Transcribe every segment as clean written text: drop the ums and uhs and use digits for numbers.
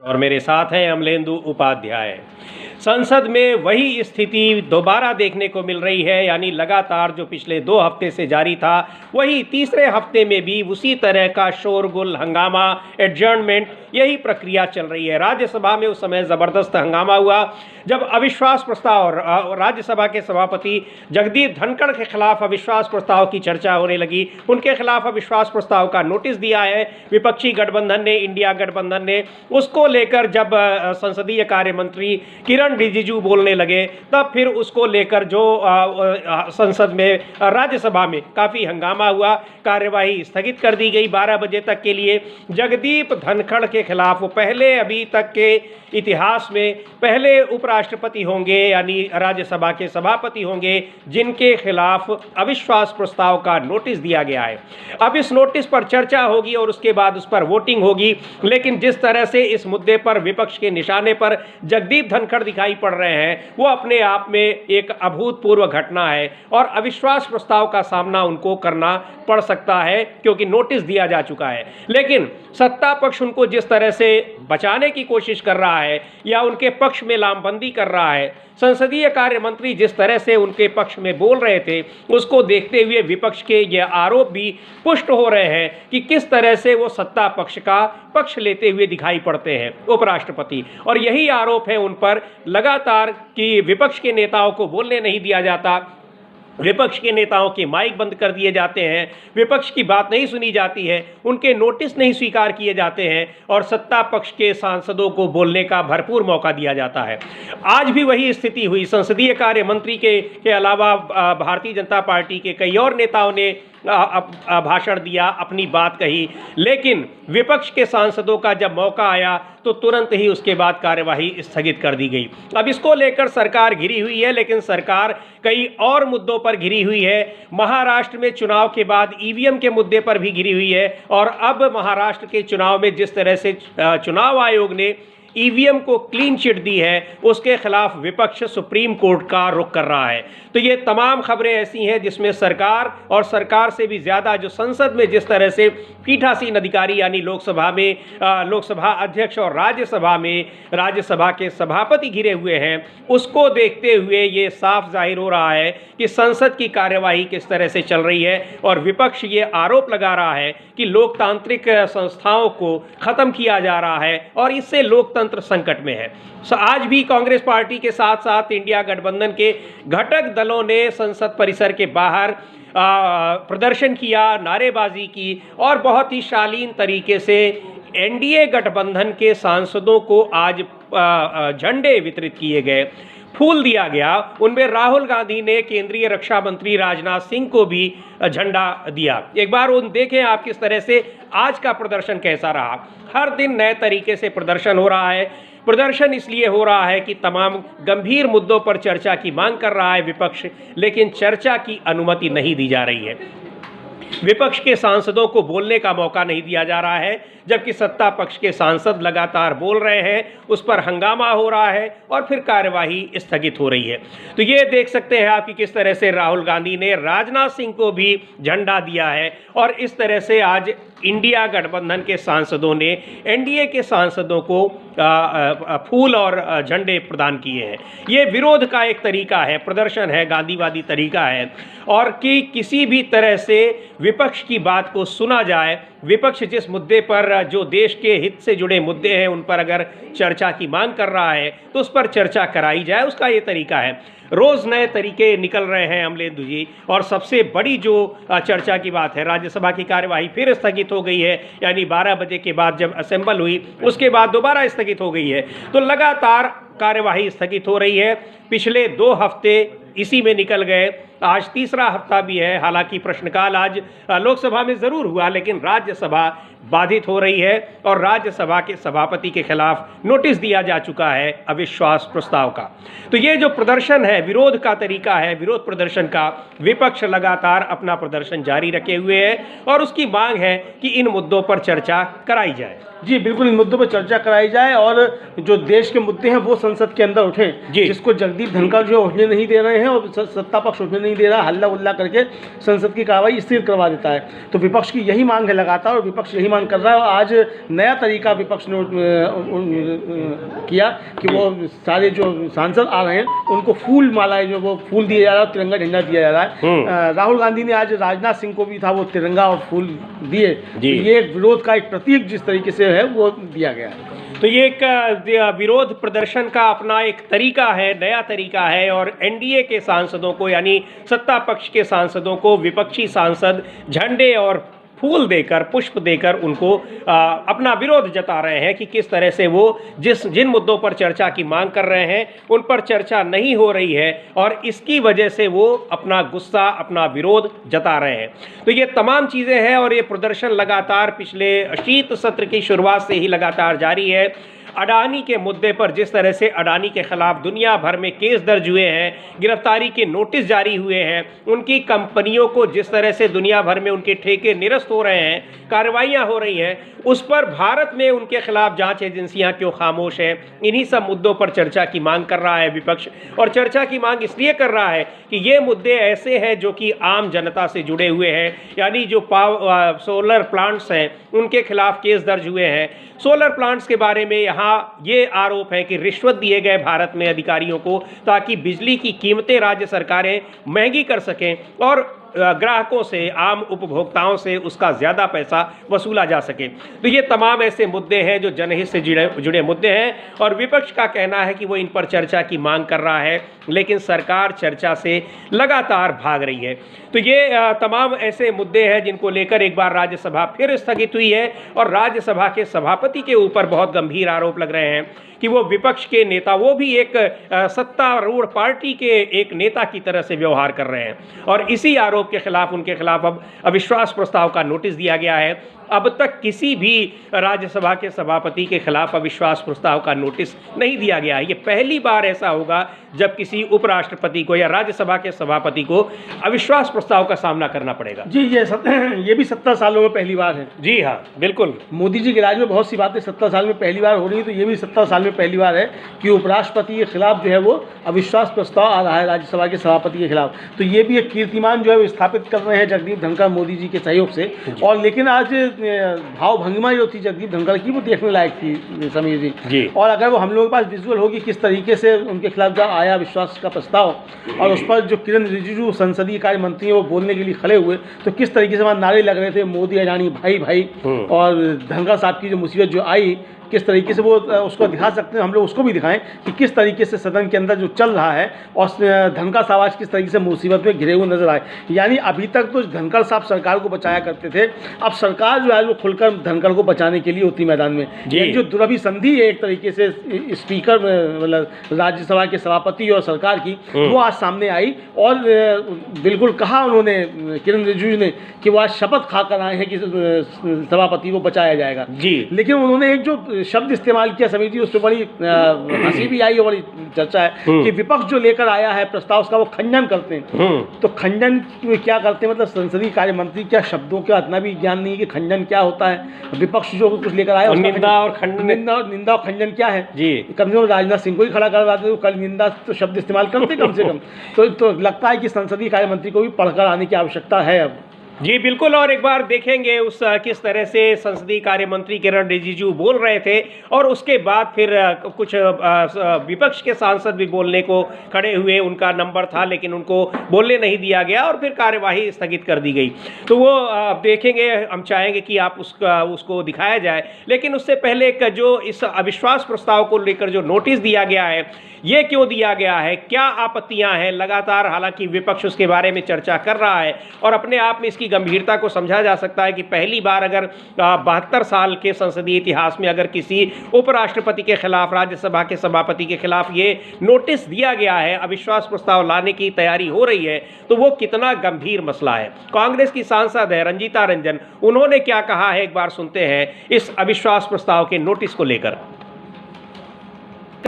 और मेरे साथ हैं अमलेंदु उपाध्याय। संसद में वही स्थिति दोबारा देखने को मिल रही है, यानी लगातार जो पिछले 2 हफ्ते से जारी था वही तीसरे हफ्ते में भी उसी तरह का शोरगुल, हंगामा, एडजर्नमेंट, यही प्रक्रिया चल रही है। राज्यसभा में उस समय ज़बरदस्त हंगामा हुआ जब अविश्वास प्रस्ताव, राज्यसभा के सभापति जगदीप धनखड़ के खिलाफ अविश्वास प्रस्ताव की चर्चा होने लगी। उनके खिलाफ अविश्वास प्रस्ताव का नोटिस दिया है विपक्षी गठबंधन ने, इंडिया गठबंधन ने। उसको लेकर जब संसदीय कार्य मंत्री किरण रिजिजू बोलने लगे, तब फिर उसको लेकर जो संसद में, राज्यसभा में काफ़ी हंगामा हुआ। कार्यवाही स्थगित कर दी गई 12 बजे तक के लिए। जगदीप धनखड़ के खिलाफ पहले, अभी तक के इतिहास में पहले उपराष्ट्रपति होंगे, यानी राज्यसभा के सभापति होंगे जिनके खिलाफ अविश्वास प्रस्ताव का नोटिस दिया गया है। अब इस नोटिस पर चर्चा होगी और उसके बाद उस पर वोटिंग होगी। लेकिन जिस तरह से इस मुद्दे पर विपक्ष के निशाने पर जगदीप धनखड़ दिखाई पड़ रहे हैं, वो अपने आप में एक अभूतपूर्व घटना है और अविश्वास प्रस्ताव का सामना उनको करना पड़ सकता है क्योंकि नोटिस दिया जा चुका है। लेकिन सत्ता पक्ष उनको जिस तरह से बचाने की कोशिश कर रहा है या उनके पक्ष में लामबंदी कर रहा है, संसदीय कार्य मंत्री जिस तरह से उनके पक्ष में बोल रहे थे, उसको देखते हुए विपक्ष के ये आरोप भी पुष्ट हो रहे हैं कि किस तरह से वो सत्ता पक्ष का पक्ष लेते हुए दिखाई पड़ते हैं उपराष्ट्रपति। और यही आरोप है उन पर लगातार कि विपक्ष के नेताओं को बोलने नहीं दिया जाता, विपक्ष के नेताओं के माइक बंद कर दिए जाते हैं, विपक्ष की बात नहीं सुनी जाती है, उनके नोटिस नहीं स्वीकार किए जाते हैं और सत्ता पक्ष के सांसदों को बोलने का भरपूर मौका दिया जाता है। आज भी वही स्थिति हुई। संसदीय कार्य मंत्री के अलावा भारतीय जनता पार्टी के कई और नेताओं ने भाषण दिया, अपनी बात कही, लेकिन विपक्ष के सांसदों का जब मौका आया तो तुरंत ही उसके बाद कार्यवाही स्थगित कर दी गई। अब इसको लेकर सरकार घिरी हुई है, लेकिन सरकार कई और मुद्दों पर घिरी हुई है। महाराष्ट्र में चुनाव के बाद ईवीएम के मुद्दे पर भी घिरी हुई है और अब महाराष्ट्र के चुनाव में जिस तरह से चुनाव आयोग ने ईवीएम को क्लीन चिट दी है, उसके खिलाफ विपक्ष सुप्रीम कोर्ट का रुख कर रहा है। तो ये तमाम खबरें ऐसी हैं जिसमें सरकार और सरकार से भी ज़्यादा जो संसद में जिस तरह से पीठासीन अधिकारी यानी लोकसभा में लोकसभा अध्यक्ष और राज्यसभा में राज्यसभा के सभापति घिरे हुए हैं, उसको देखते हुए ये साफ जाहिर हो रहा है कि संसद की कार्यवाही किस तरह से चल रही है और विपक्ष ये आरोप लगा रहा है कि लोकतांत्रिक संस्थाओं को ख़त्म किया जा रहा है और इससे लोकतंत्र संकट में है। आज भी कांग्रेस पार्टी के साथ साथ इंडिया गठबंधन के घटक दलों ने संसद परिसर के बाहर प्रदर्शन किया, नारेबाजी की और बहुत ही शालीन तरीके से एनडीए गठबंधन के सांसदों को आज झंडे वितरित किए गए, फूल दिया गया। उनमें राहुल गांधी ने केंद्रीय रक्षा मंत्री राजनाथ सिंह को भी झंडा दिया। एक बार उन देखें आप किस तरह से आज का प्रदर्शन कैसा रहा। हर दिन नए तरीके से प्रदर्शन हो रहा है। प्रदर्शन इसलिए हो रहा है कि तमाम गंभीर मुद्दों पर चर्चा की मांग कर रहा है विपक्ष, लेकिन चर्चा की अनुमति नहीं दी जा रही है। विपक्ष के सांसदों को बोलने का मौका नहीं दिया जा रहा है, जबकि सत्ता पक्ष के सांसद लगातार बोल रहे हैं, उस पर हंगामा हो रहा है और फिर कार्यवाही स्थगित हो रही है। तो ये देख सकते हैं आप कि किस तरह से राहुल गांधी ने राजनाथ सिंह को भी झंडा दिया है और इस तरह से आज इंडिया गठबंधन के सांसदों ने एनडीए के सांसदों को फूल और झंडे प्रदान किए हैं। ये विरोध का एक तरीका है, प्रदर्शन है, गांधीवादी तरीका है और कि किसी भी तरह से विपक्ष की बात को सुना जाए। विपक्ष जिस मुद्दे पर, जो देश के हित से जुड़े मुद्दे हैं, उन पर अगर चर्चा की मांग कर रहा है तो उस पर चर्चा कराई जाए, उसका ये तरीका है। रोज़ नए तरीके निकल रहे हैं अमलेंदु जी, और सबसे बड़ी जो चर्चा की बात है, राज्यसभा की कार्यवाही फिर स्थगित हो गई है, यानी 12 बजे के बाद जब असेंबल हुई उसके बाद दोबारा स्थगित हो गई है। तो लगातार कार्यवाही स्थगित हो रही है। पिछले 2 हफ्ते इसी में निकल गए, आज तीसरा हफ्ता भी है। हालांकि प्रश्नकाल आज लोकसभा में ज़रूर हुआ, लेकिन राज्यसभा बाधित हो रही है और राज्यसभा के सभापति के खिलाफ नोटिस दिया जा चुका है अविश्वास प्रस्ताव का। तो ये जो प्रदर्शन है, विरोध का तरीका है, विरोध प्रदर्शन का, विपक्ष लगातार अपना प्रदर्शन जारी रखे हुए है और उसकी मांग है कि इन मुद्दों पर चर्चा कराई जाए। जी बिल्कुल, इन मुद्दों पर चर्चा कराई जाए और जो देश के मुद्दे हैं वो संसद के अंदर उठें, जिसको जगदीप धनखड़ जो उठने नहीं दे रहे हैं और सत्ता पक्ष उठने नहीं दे रहा, हल्ला उल्ला करके संसद की कार्रवाई स्थिर करवा देता है। तो विपक्ष की यही मांग है लगातार, और विपक्ष यही मांग कर रहा है। और आज नया तरीका विपक्ष ने किया कि वो सारे जो सांसद आ रहे हैं उनको फूल मालाएं, जो वो फूल दिया जा रहा है, तिरंगा झंडा दिया जा रहा है। राहुल गांधी ने आज राजनाथ सिंह को भी था वो तिरंगा और फूल दिए। तो ये विरोध का एक प्रतीक जिस तरीके से है वो दिया गया है। तो ये एक विरोध प्रदर्शन का अपना एक तरीका है, नया तरीका है। और एनडीए के सांसदों को, यानी सत्ता पक्ष के सांसदों को विपक्षी सांसद झंडे और फूल देकर, पुष्प देकर उनको अपना विरोध जता रहे हैं कि किस तरह से वो जिन मुद्दों पर चर्चा की मांग कर रहे हैं उन पर चर्चा नहीं हो रही है, और इसकी वजह से वो अपना गुस्सा, अपना विरोध जता रहे हैं। तो ये तमाम चीज़ें हैं, और ये प्रदर्शन लगातार पिछले शीत सत्र की शुरुआत से ही लगातार जारी है। अडानी के मुद्दे पर जिस तरह से अडानी के खिलाफ दुनिया भर में केस दर्ज हुए हैं, गिरफ्तारी के नोटिस जारी हुए हैं, उनकी कंपनियों को जिस तरह से दुनिया भर में उनके ठेके निरस्त हो रहे हैं, कार्रवाइयां हो रही हैं, उस पर भारत में उनके खिलाफ जांच एजेंसियां क्यों खामोश हैं? इन्हीं सब मुद्दों पर चर्चा की मांग कर रहा है विपक्ष। और चर्चा की मांग इसलिए कर रहा है कि ये मुद्दे ऐसे हैं जो कि आम जनता से जुड़े हुए हैं, यानी जो सोलर प्लांट्स हैं उनके खिलाफ केस दर्ज हुए हैं। सोलर प्लांट्स के बारे में यहाँ ये आरोप है कि रिश्वत दिए गए भारत में अधिकारियों को, ताकि बिजली की कीमतें राज्य सरकारें महंगी कर सकें और ग्राहकों से, आम उपभोक्ताओं से उसका ज़्यादा पैसा वसूला जा सके। तो ये तमाम ऐसे मुद्दे हैं जो जनहित से जुड़े मुद्दे हैं, और विपक्ष का कहना है कि वो इन पर चर्चा की मांग कर रहा है, लेकिन सरकार चर्चा से लगातार भाग रही है। तो ये तमाम ऐसे मुद्दे हैं जिनको लेकर एक बार राज्यसभा फिर स्थगित हुई है, और राज्यसभा के सभापति के ऊपर बहुत गंभीर आरोप लग रहे हैं कि वो विपक्ष के नेता, वो भी एक सत्तारूढ़ पार्टी के एक नेता की तरह से व्यवहार कर रहे हैं। और इसी आरोप के खिलाफ, उनके खिलाफ अब अविश्वास प्रस्ताव का नोटिस दिया गया है। अब तक किसी भी राज्यसभा के सभापति के खिलाफ अविश्वास प्रस्ताव का नोटिस नहीं दिया गया है। ये पहली बार ऐसा होगा जब किसी उपराष्ट्रपति को या राज्यसभा के सभापति को अविश्वास प्रस्ताव का सामना करना पड़ेगा। जी, ये भी 70 सालों में पहली बार है। जी हाँ, बिल्कुल। मोदी जी के राज में बहुत सी बातें 70 साल में पहली बार हो रही है, तो ये भी 70 साल में पहली बार है कि उपराष्ट्रपति के खिलाफ जो है वो अविश्वास प्रस्ताव आ रहा है राज्यसभा के सभापति के खिलाफ। तो ये भी एक कीर्तिमान जो है वो स्थापित कर रहे हैं जगदीप धनखड़ मोदी जी के सहयोग से। और लेकिन आज भाव भंगिमा जो थी जगदीप धनखड़ की, वो देखने लायक थी समीर जी। और अगर वो हम लोगों के पास विजुअल होगी किस तरीके से उनके खिलाफ जब आया विश्वास का प्रस्ताव, और उस पर जो किरण रिजिजू संसदीय कार्य मंत्री है वो बोलने के लिए खड़े हुए, तो किस तरीके से वहाँ नारे लग रहे थे, मोदी अडानी भाई भाई। और धनखड़ साहब की जो मुसीबत जो आई, किस तरीके से वो उसको दिखा सकते हैं, हम लोग उसको भी दिखाएं कि किस तरीके से सदन के अंदर जो चल रहा है, और धनखड़ साहब आज किस तरीके से मुसीबत में घिरे हुए नजर आए। यानी अभी तक तो धनखड़ साहब सरकार को बचाया करते थे, अब सरकार जो है वो खुलकर धनखड़ को बचाने के लिए उतरी मैदान में। ये जो दुरभिसंधि है एक तरीके से स्पीकर, मतलब राज्यसभा के सभापति और सरकार की, वो आज सामने आई। और बिल्कुल कहा उन्होंने, किरण रिजिजू ने, कि वो आज शपथ खाकर आए हैं कि सभापति को बचाया जाएगा। लेकिन उन्होंने एक जो शब्द इस्तेमाल किया समीर जी, उस पर बड़ी हंसी भी आई और बड़ी चर्चा है कि विपक्ष जो लेकर आया है प्रस्ताव, उसका वो खंडन करते हैं। तो खंडन क्या करते हैं, मतलब संसदीय कार्य मंत्री क्या शब्दों का इतना भी ज्ञान नहीं है कि खंडन क्या होता है। विपक्ष जो कुछ लेकर आया, निंदा और खंडन क्या है जी। कम से कम राजनाथ सिंह को ही खड़ा करवाते, तो कल निंदा तो शब्द इस्तेमाल करते कम से कम। तो लगता है कि संसदीय कार्य मंत्री को भी पढ़कर आने की आवश्यकता है अब। जी बिल्कुल। और एक बार देखेंगे उस किस तरह से संसदीय कार्य मंत्री किरण रिजिजू बोल रहे थे, और उसके बाद फिर कुछ विपक्ष के सांसद भी बोलने को खड़े हुए। उनका नंबर था लेकिन उनको बोलने नहीं दिया गया, और फिर कार्यवाही स्थगित कर दी गई। तो वो देखेंगे, हम चाहेंगे कि आप उसको दिखाया जाए। लेकिन उससे पहले जो इस अविश्वास प्रस्ताव को लेकर जो नोटिस दिया गया है, ये क्यों दिया गया है, क्या आपत्तियां हैं? लगातार हालांकि विपक्ष उसके बारे में चर्चा कर रहा है, और अपने आप में इसकी गंभीरता को समझा जा सकता है कि पहली बार अगर 72 साल के संसदीय इतिहास में अगर किसी उपराष्ट्रपति के खिलाफ, राज्यसभा के सभापति के खिलाफ ये नोटिस दिया गया है, अविश्वास प्रस्ताव लाने की तैयारी हो रही है, तो वो कितना गंभीर मसला है। कांग्रेस की सांसद है रंजीता रंजन, उन्होंने क्या कहा है एक बार सुनते हैं इस अविश्वास प्रस्ताव के नोटिस को लेकर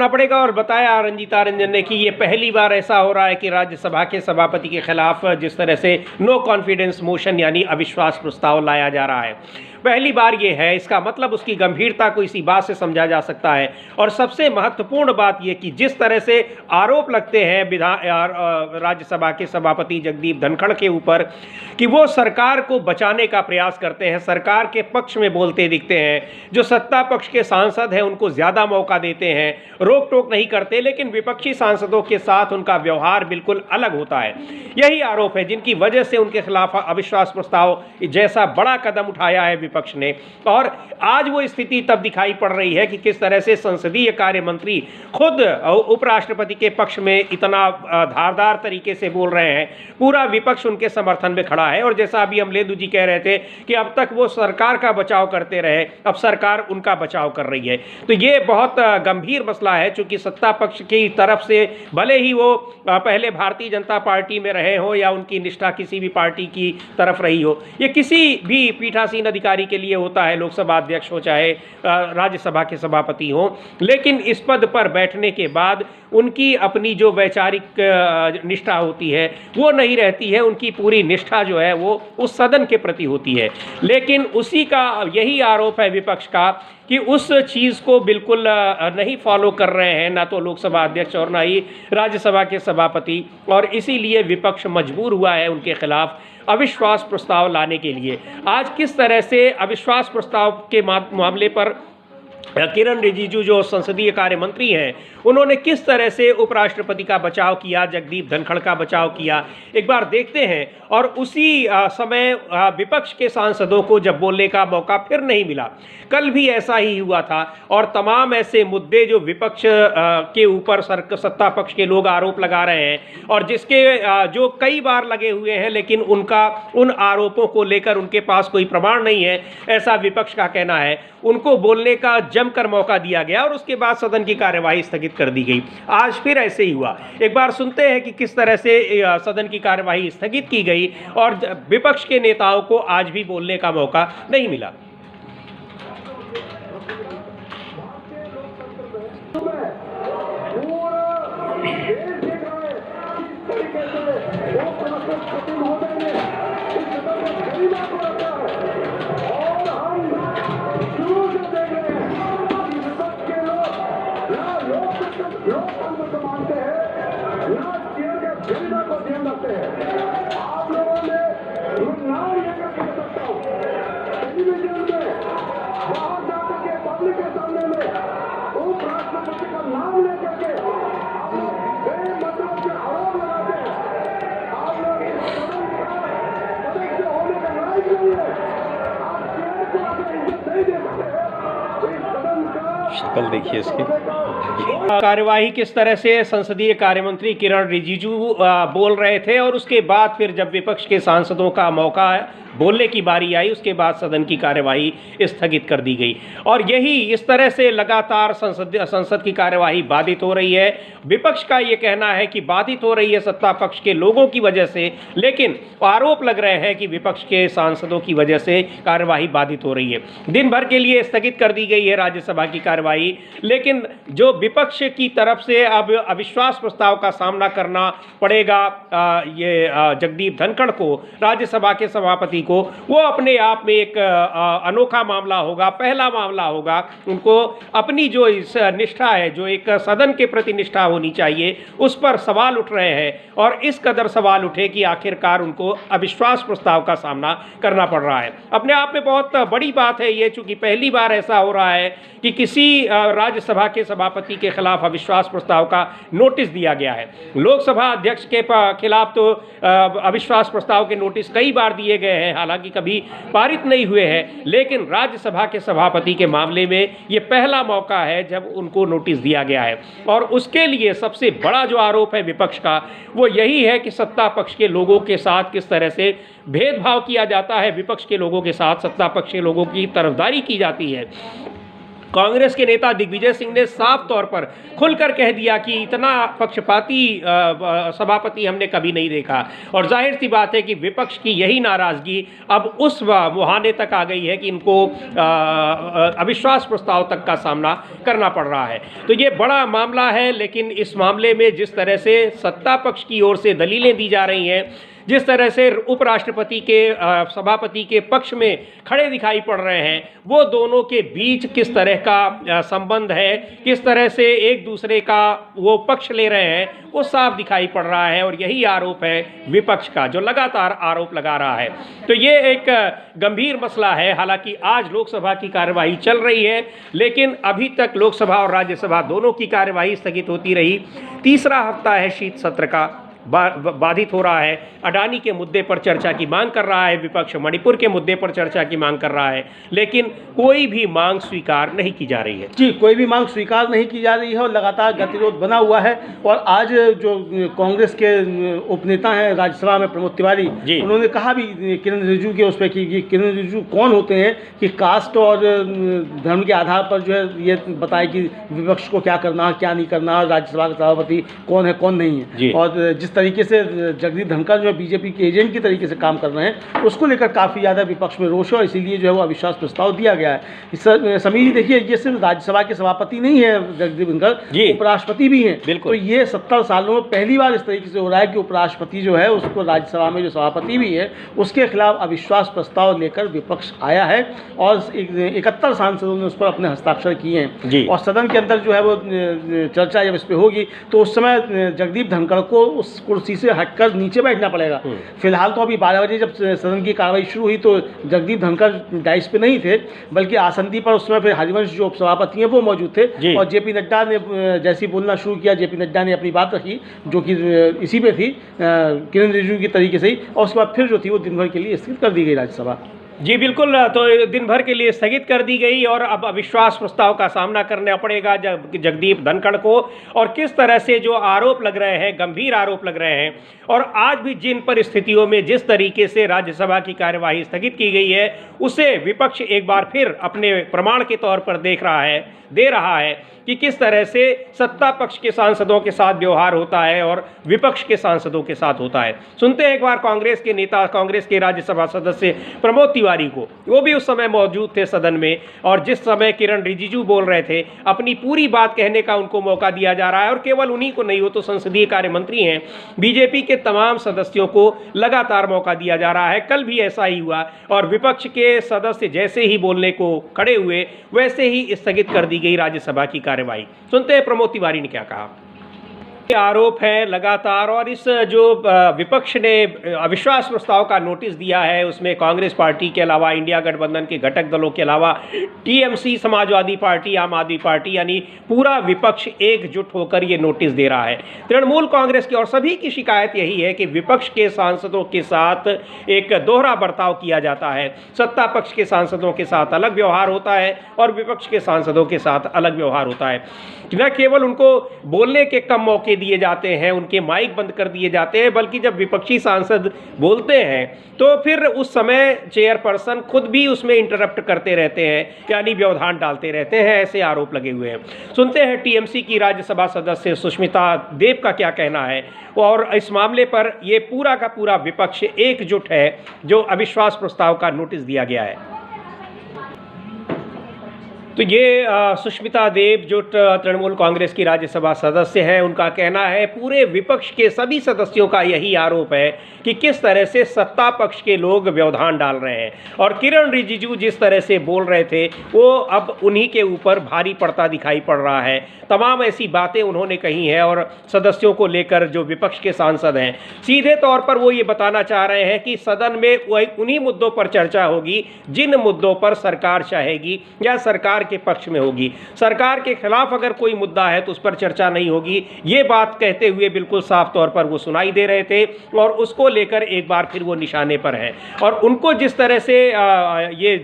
पड़ेगा। और बताया रंजीता रंजन ने कि ये पहली बार ऐसा हो रहा है कि राज्यसभा के सभापति के खिलाफ जिस तरह से नो कॉन्फिडेंस मोशन यानी अविश्वास प्रस्ताव लाया जा रहा है। पहली बार ये है। इसका मतलब उसकी गंभीरता को इसी बात से समझा जा सकता है। और सबसे महत्वपूर्ण बात ये कि जिस तरह से आरोप लगते हैं राज्यसभा के सभापति जगदीप धनखड़ के ऊपर कि वो सरकार को बचाने का प्रयास करते हैं, सरकार के पक्ष में बोलते दिखते हैं, जो सत्ता पक्ष के सांसद हैं उनको ज़्यादा मौका देते हैं, रोक टोक नहीं करते, लेकिन विपक्षी सांसदों के साथ उनका व्यवहार बिल्कुल अलग होता है। यही आरोप है जिनकी वजह से उनके खिलाफ अविश्वास प्रस्ताव जैसा बड़ा कदम उठाया है विपक्ष ने। और आज वो स्थिति तब दिखाई पड़ रही है कि किस तरह से संसदीय कार्य मंत्री खुद उपराष्ट्रपति के पक्ष में इतना धारदार तरीके से बोल रहे हैं, पूरा विपक्ष उनके समर्थन में खड़ा है। और जैसा अभी अमलेंदु जी कह रहे थे कि अब तक वो सरकार का बचाव करते रहे, अब सरकार उनका बचाव कर रही है। तो ये बहुत गंभीर मसला है, चूंकि सत्ता पक्ष की तरफ से भले ही वो पहले भारतीय जनता पार्टी में रहे हो या उनकी निष्ठा किसी भी पार्टी की तरफ रही हो, ये किसी भी पीठासीन अधिकारी के लिए होता है, लोकसभा अध्यक्ष हो चाहे राज्यसभा के सभापति हो, लेकिन इस पद पर बैठने के बाद उनकी अपनी जो वैचारिक निष्ठा होती है वो नहीं रहती है। उनकी पूरी निष्ठा जो है वो उस सदन के प्रति होती है। लेकिन उसी का यही आरोप है विपक्ष का कि उस चीज़ को बिल्कुल नहीं फॉलो कर रहे हैं, ना तो लोकसभा अध्यक्ष और ना ही राज्यसभा के सभापति, और इसीलिए विपक्ष मजबूर हुआ है उनके खिलाफ अविश्वास प्रस्ताव लाने के लिए। आज किस तरह से अविश्वास प्रस्ताव के मामले पर किरण रिजिजू जो संसदीय कार्य मंत्री हैं, उन्होंने किस तरह से उपराष्ट्रपति का बचाव किया, जगदीप धनखड़ का बचाव किया, एक बार देखते हैं। और उसी समय विपक्ष के सांसदों को जब बोलने का मौका फिर नहीं मिला, कल भी ऐसा ही हुआ था। और तमाम ऐसे मुद्दे जो विपक्ष के ऊपर सत्ता पक्ष के लोग आरोप लगा रहे हैं और जिसके जो कई बार लगे हुए हैं, लेकिन उन आरोपों को लेकर उनके पास कोई प्रमाण नहीं है, ऐसा विपक्ष का कहना है, उनको बोलने का जमकर मौका दिया गया और उसके बाद सदन की कार्यवाही स्थगित कर दी गई। आज फिर ऐसे ही हुआ। एक बार सुनते हैं कि किस तरह से सदन की कार्यवाही स्थगित की गई और विपक्ष के नेताओं को आज भी बोलने का मौका नहीं मिला। आप लोगों ने नाम लेकर के सकता हूं टेलीविजन में बाहर जाकर के पब्लिक के सामने में उपराष्ट्रपति का नाम लेकर के बेमतलब के आरोप लगाते हैं। आप लोग सदस्य होने का लायक नहीं है। आप चेयर को अगर इज्जत नहीं दे सकते, इस सदन का शक्ल देखिए इसकी। कार्यवाही किस तरह से संसदीय कार्यमंत्री किरण रिजिजू बोल रहे थे और उसके बाद फिर जब विपक्ष के सांसदों का मौका बोलने की बारी आई, उसके बाद सदन की कार्यवाही स्थगित कर दी गई। और यही इस तरह से लगातार संसद की कार्यवाही बाधित हो रही है। विपक्ष का ये कहना है कि बाधित हो रही है सत्ता पक्ष के लोगों की वजह से, लेकिन आरोप लग रहे हैं कि विपक्ष के सांसदों की वजह से कार्यवाही बाधित हो रही है। दिन भर के लिए स्थगित कर दी गई है राज्यसभा की कार्यवाही, लेकिन जो विपक्ष की तरफ से अब अविश्वास प्रस्ताव का सामना करना पड़ेगा ये जगदीप धनखड़ को, राज्यसभा के सभापति को, वो अपने आप में एक अनोखा मामला होगा, पहला मामला होगा। उनको अपनी जो इस निष्ठा है, जो एक सदन के प्रति निष्ठा होनी चाहिए, उस पर सवाल उठ रहे हैं और इस कदर सवाल उठे कि आखिरकार उनको अविश्वास प्रस्ताव का सामना करना पड़ रहा है। अपने आप में बहुत बड़ी बात है ये, चूंकि पहली बार ऐसा हो रहा है कि किसी राज्यसभा के सभापति के खिलाफ अविश्वास प्रस्ताव का नोटिस दिया गया है। लोकसभा अध्यक्ष के खिलाफ तो अविश्वास प्रस्ताव के नोटिस कई बार दिए गए हैं, हालांकि कभी पारित नहीं हुए हैं, लेकिन राज्यसभा के सभापति के मामले में ये पहला मौका है जब उनको नोटिस दिया गया है। और उसके लिए सबसे बड़ा जो आरोप है विपक्ष का, वो यही है कि सत्ता पक्ष के लोगों के साथ किस तरह से भेदभाव किया जाता है, विपक्ष के लोगों के साथ सत्ता पक्ष के लोगों की तरफदारी की जाती है। कांग्रेस के नेता दिग्विजय सिंह ने साफ तौर पर खुलकर कह दिया कि इतना पक्षपाती सभापति हमने कभी नहीं देखा। और जाहिर सी बात है कि विपक्ष की यही नाराज़गी अब उस मुहाने तक आ गई है कि इनको अविश्वास प्रस्ताव तक का सामना करना पड़ रहा है। तो ये बड़ा मामला है, लेकिन इस मामले में जिस तरह से सत्ता पक्ष की ओर से दलीलें दी जा रही हैं जिस तरह से उपराष्ट्रपति के सभापति के पक्ष में खड़े दिखाई पड़ रहे हैं, वो दोनों के बीच किस तरह का संबंध है, किस तरह से एक दूसरे का वो पक्ष ले रहे हैं, वो साफ दिखाई पड़ रहा है। और यही आरोप है विपक्ष का, जो लगातार आरोप लगा रहा है। तो ये एक गंभीर मसला है। हालांकि आज लोकसभा की कार्यवाही चल रही है, लेकिन अभी तक लोकसभा और राज्यसभा दोनों की कार्यवाही स्थगित होती रही। तीसरा हफ्ता है शीत सत्र का, बाधित हो रहा है। अडानी के मुद्दे पर चर्चा की मांग कर रहा है विपक्ष, मणिपुर के मुद्दे पर चर्चा की मांग कर रहा है, लेकिन कोई भी मांग स्वीकार नहीं की जा रही है। जी, कोई भी मांग स्वीकार नहीं की जा रही है और लगातार गतिरोध बना हुआ है। और आज जो कांग्रेस के उपनेता हैं राज्यसभा में, प्रमोद तिवारी, उन्होंने कहा भी किरण रिजिजू के उस पर कि किरण रिजिजू कौन होते हैं कि कास्ट और धर्म के आधार पर जो है ये बताए कि विपक्ष को क्या करना है, क्या नहीं करना, राज्यसभा का सभापति कौन है, कौन नहीं है। और जिस तरीके से जगदीप धनखड़ जो है बीजेपी के एजेंट की तरीके से काम कर रहे हैं, उसको लेकर काफ़ी ज़्यादा विपक्ष में रोष है और इसीलिए जो है वो अविश्वास प्रस्ताव दिया गया है। समीर जी देखिए, ये सिर्फ राज्यसभा के सभापति नहीं है जगदीप धनखड़, उपराष्ट्रपति भी हैं। तो ये 70 सालों में पहली बार इस तरीके से हो रहा है कि उपराष्ट्रपति जो है उसको राज्यसभा में जो सभापति भी है उसके खिलाफ अविश्वास प्रस्ताव लेकर विपक्ष आया है और 71 सांसदों ने उस पर अपने हस्ताक्षर किए हैं। और सदन के अंदर जो है वो चर्चा जब इस पर होगी तो उस समय जगदीप धनखड़ को उस कुर्सी से हटकर नीचे बैठना पड़ेगा। फिलहाल तो अभी 12 बजे जब सदन की कार्रवाई शुरू हुई तो जगदीप धनखड़ डाइस पे नहीं थे, बल्कि आसंदी पर उस समय फिर हरिवंश जो उपसभापति हैं वो मौजूद थे। और जेपी नड्डा ने जैसे ही बोलना शुरू किया, जेपी नड्डा ने अपनी बात रखी जो कि इसी पे थी किरण रिजिजू की तरीके से ही, और उसके बाद फिर जो थी वो दिन भर के लिए स्थगित कर दी गई राज्यसभा। जी बिल्कुल, तो दिन भर के लिए स्थगित कर दी गई और अब अविश्वास प्रस्ताव का सामना करना पड़ेगा जगदीप धनखड़ को। और किस तरह से जो आरोप लग रहे हैं, गंभीर आरोप लग रहे हैं, और आज भी जिन परिस्थितियों में जिस तरीके से राज्यसभा की कार्यवाही स्थगित की गई है, उसे विपक्ष एक बार फिर अपने प्रमाण के तौर पर दे रहा है कि किस तरह से सत्ता पक्ष के सांसदों के साथ व्यवहार होता है और विपक्ष के सांसदों के साथ होता है। सुनते हैं एक बार कांग्रेस के नेता, कांग्रेस के राज्यसभा सदस्य प्रमोद तिवारी को। वो भी उस समय मौजूद थे सदन में, और जिस समय किरण रिजिजू बोल रहे थे, अपनी पूरी बात कहने का उनको मौका दिया जा रहा है। और केवल उन्हीं को नहीं, वो तो संसदीय कार्य मंत्री हैं, बीजेपी के तमाम सदस्यों को लगातार मौका दिया जा रहा है। कल भी ऐसा ही हुआ और विपक्ष के सदस्य जैसे ही बोलने को खड़े हुए, वैसे ही स्थगित कर दी गई राज्यसभा की कार्यवाही। सुनते हैं प्रमोद तिवारी ने क्या कहा। आरोप है लगातार, और इस जो विपक्ष ने अविश्वास प्रस्ताव का नोटिस दिया है उसमें कांग्रेस पार्टी के अलावा इंडिया गठबंधन के घटक दलों के अलावा टीएमसी, समाजवादी पार्टी, आम आदमी पार्टी, यानी पूरा विपक्ष एकजुट होकर ये नोटिस दे रहा है। तृणमूल कांग्रेस की और सभी की शिकायत यही है कि विपक्ष के सांसदों के साथ एक दोहरा बर्ताव किया जाता है। सत्ता पक्ष के सांसदों के साथ अलग व्यवहार होता है और विपक्ष के सांसदों के साथ अलग व्यवहार होता है। न केवल उनको बोलने के कम मौके दिए जाते हैं, उनके माइक बंद कर दिए जाते हैं, बल्कि जब विपक्षी सांसद बोलते हैं तो फिर उस समय चेयरपर्सन खुद भी उसमें इंटरप्ट करते रहते हैं, यानी व्यवधान डालते रहते हैं। ऐसे आरोप लगे हुए हैं। सुनते हैं टीएमसी की राज्यसभा सदस्य सुष्मिता देव का क्या कहना है, और इस मामले पर ये पूरा का पूरा विपक्ष एकजुट है जो अविश्वास प्रस्ताव का नोटिस दिया गया है। तो ये सुष्मिता देव जो तृणमूल कांग्रेस की राज्यसभा सदस्य हैं, उनका कहना है पूरे विपक्ष के सभी सदस्यों का यही आरोप है कि किस तरह से सत्ता पक्ष के लोग व्यवधान डाल रहे हैं, और किरण रिजिजू जिस तरह से बोल रहे थे वो अब उन्हीं के ऊपर भारी पड़ता दिखाई पड़ रहा है। तमाम ऐसी बातें उन्होंने कही हैं और सदस्यों को लेकर जो विपक्ष के सांसद हैं, सीधे तौर पर वो ये बताना चाह रहे हैं कि सदन में उन्हीं मुद्दों पर चर्चा होगी जिन मुद्दों पर सरकार चाहेगी या सरकार के पक्ष में होगी। सरकार के खिलाफ अगर कोई मुद्दा है तो उस पर चर्चा नहीं होगी। ये बात कहते हुए बिल्कुल साफ तौर पर वो सुनाई दे रहे थे, और उसको लेकर एक बार फिर वो निशाने पर हैं। और उनको जिस तरह से ये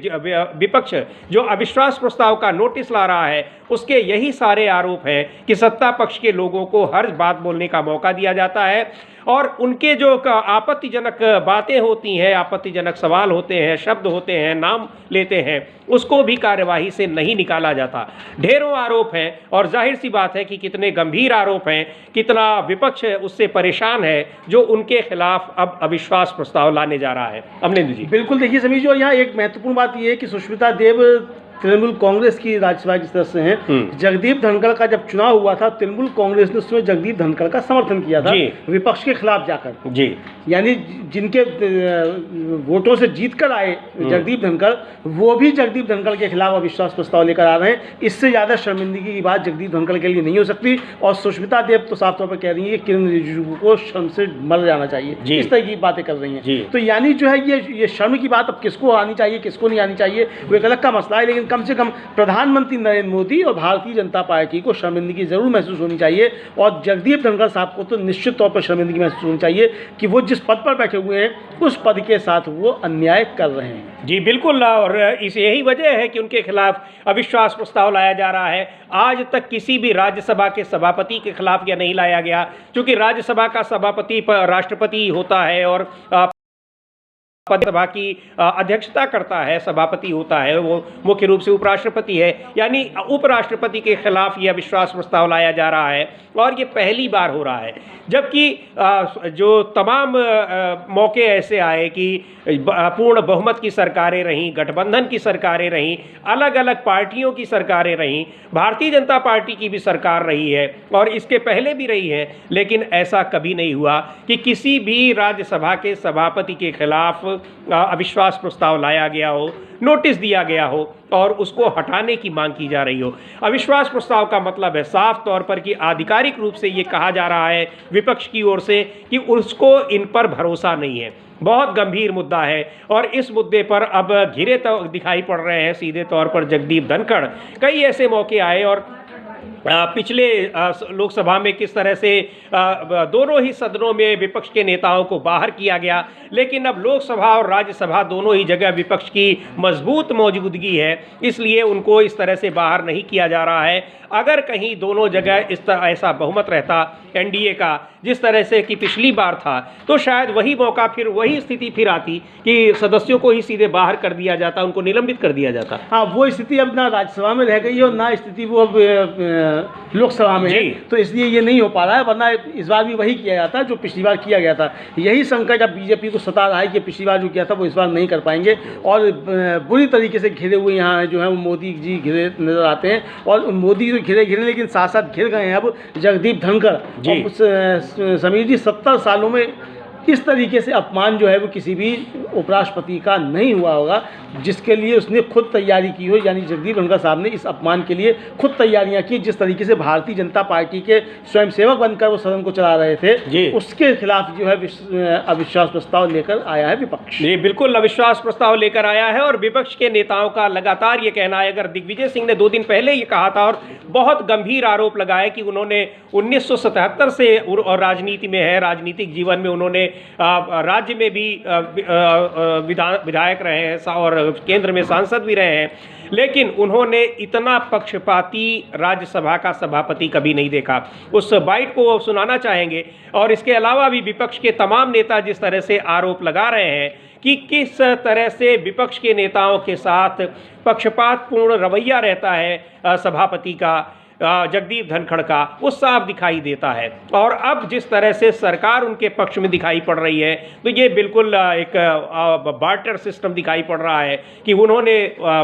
विपक्ष जो अविश्वास प्रस्ताव का नोटिस ला रहा है, उसके यही सारे आरोप हैं कि सत्ता पक्ष के लोगों को हर बात बोलने का मौका दिया जाता है, और उनके जो आपत्तिजनक बातें होती हैं, आपत्तिजनक सवाल होते हैं, शब्द होते हैं, नाम लेते हैं, उसको भी कार्यवाही से नहीं निकाला जाता। ढेरों आरोप हैं और जाहिर सी बात है कि कितने गंभीर आरोप हैं, कितना विपक्ष उससे परेशान है जो उनके खिलाफ अब अविश्वास प्रस्ताव लाने जा रहा है। अमरेंद्र जी। बिल्कुल, देखिए समीर जी, और यहाँ एक महत्वपूर्ण बात यह है कि सुष्मिता देव तृणमूल कांग्रेस की राज्यसभा के सदस्य हैं। जगदीप धनखड़ का जब चुनाव हुआ था, तृणमूल कांग्रेस ने उसमें जगदीप धनखड़ का समर्थन किया था विपक्ष के खिलाफ जाकर। जी, यानी जिनके वोटों से जीत कर आए जगदीप धनखड़, वो भी जगदीप धनखड़ के खिलाफ अविश्वास प्रस्ताव लेकर आ रहे हैं। इससे ज़्यादा शर्मिंदगी की बात जगदीप धनखड़ के लिए नहीं हो सकती। और सुष्मिता देव तो साफ तौर पर कह रही है कि किरण रिजिजू को शर्म से मर जाना चाहिए, इस तरह की बातें कर रही हैं। तो यानी जो है ये शर्म की बात अब किसको आनी चाहिए, किसको नहीं आनी चाहिए, वो एक अलग का मसला है। लेकिन कम से कम प्रधानमंत्री नरेंद्र मोदी और भारतीय जनता पार्टी को शर्मिंदगी जरूर महसूस होनी चाहिए। और जगदीप धनखड़ साहब को तो निश्चित तौर पर शर्मिंदगी महसूस होनी चाहिए कि वो जिस पद पर बैठे हुए हैं उस पद के साथ वो अन्याय कर रहे हैं। जी बिल्कुल, और इस यही वजह है कि उनके खिलाफ अविश्वास प्रस्ताव लाया जा रहा है। आज तक किसी भी राज्यसभा के सभापति के खिलाफ यह नहीं लाया गया, क्योंकि राज्यसभा का सभापति राष्ट्रपति होता है और सभा की अध्यक्षता करता है, सभापति होता है, वो मुख्य रूप से उपराष्ट्रपति है। यानी उपराष्ट्रपति के खिलाफ यह अविश्वास प्रस्ताव लाया जा रहा है और ये पहली बार हो रहा है। जबकि जो तमाम मौके ऐसे आए कि पूर्ण बहुमत की सरकारें रहीं, गठबंधन की सरकारें रहीं, अलग अलग पार्टियों की सरकारें रहीं, भारतीय जनता पार्टी की भी सरकार रही है और इसके पहले भी रही है, लेकिन ऐसा कभी नहीं हुआ कि किसी भी राज्यसभा के सभापति के खिलाफ अविश्वास प्रस्ताव लाया गया हो, नोटिस दिया गया हो और उसको हटाने की मांग की जा रही हो। अविश्वास प्रस्ताव का मतलब है साफ तौर पर कि आधिकारिक रूप से ये कहा जा रहा है विपक्ष की ओर से कि उसको इन पर भरोसा नहीं है। बहुत गंभीर मुद्दा है और इस मुद्दे पर अब घिरे तो दिखाई पड़ रहे हैं सीधे तौर पर जगदीप धनखड़। कई ऐसे मौके आए और पिछले लोकसभा में किस तरह से दोनों ही सदनों में विपक्ष के नेताओं को बाहर किया गया, लेकिन अब लोकसभा और राज्यसभा दोनों ही जगह विपक्ष की मजबूत मौजूदगी है, इसलिए उनको इस तरह से बाहर नहीं किया जा रहा है। अगर कहीं दोनों जगह इस तरह ऐसा बहुमत रहता एनडीए का जिस तरह से कि पिछली बार था, तो शायद वही मौका फिर वही स्थिति फिर आती कि सदस्यों को ही सीधे बाहर कर दिया जाता, उनको निलंबित कर दिया जाता। हाँ, वो स्थिति अब ना राज्यसभा में रह गई है और ना स्थिति वो अब लोकसभा में है, तो इसलिए ये नहीं हो पा रहा है। वरना इस बार भी वही किया जाता जो पिछली बार किया गया था। यही संकट अब बीजेपी को सता रहा है कि पिछली बार जो किया था वो इस बार नहीं कर पाएंगे और बुरी तरीके से घिरे हुए यहाँ जो है वो मोदी जी घिरे नजर आते हैं। और मोदी जो घिरे लेकिन साथ साथ घिर गए हैं अब जगदीप धनखड़। समीर जी, 70 सालों में इस तरीके से अपमान जो है वो किसी भी उपराष्ट्रपति का नहीं हुआ होगा जिसके लिए उसने खुद तैयारी की हो। यानी जगदीप धनखड़ साहब ने इस अपमान के लिए खुद तैयारियां की। जिस तरीके से भारतीय जनता पार्टी के स्वयंसेवक बनकर वो सदन को चला रहे थे, उसके खिलाफ जो है अविश्वास प्रस्ताव लेकर आया है विपक्ष। जी बिल्कुल, अविश्वास प्रस्ताव लेकर आया है और विपक्ष के नेताओं का लगातार ये कहना है। अगर दिग्विजय सिंह ने 2 दिन पहले ये कहा था और बहुत गंभीर आरोप लगाया कि उन्होंने 1977 से और राजनीति में है, राजनीतिक जीवन में उन्होंने राज्य में भी विधायक रहे हैं और केंद्र में सांसद भी रहे हैं, लेकिन उन्होंने इतना पक्षपाती राज्यसभा का सभापति कभी नहीं देखा। उस बाइट को सुनाना चाहेंगे। और इसके अलावा भी विपक्ष के तमाम नेता जिस तरह से आरोप लगा रहे हैं कि किस तरह से विपक्ष के नेताओं के साथ पक्षपातपूर्ण रवैया रहता है सभापति का, जगदीप धनखड़ का, वो साफ दिखाई देता है। और अब जिस तरह से सरकार उनके पक्ष में दिखाई पड़ रही है, तो ये बिल्कुल एक बार्टर सिस्टम दिखाई पड़ रहा है कि उन्होंने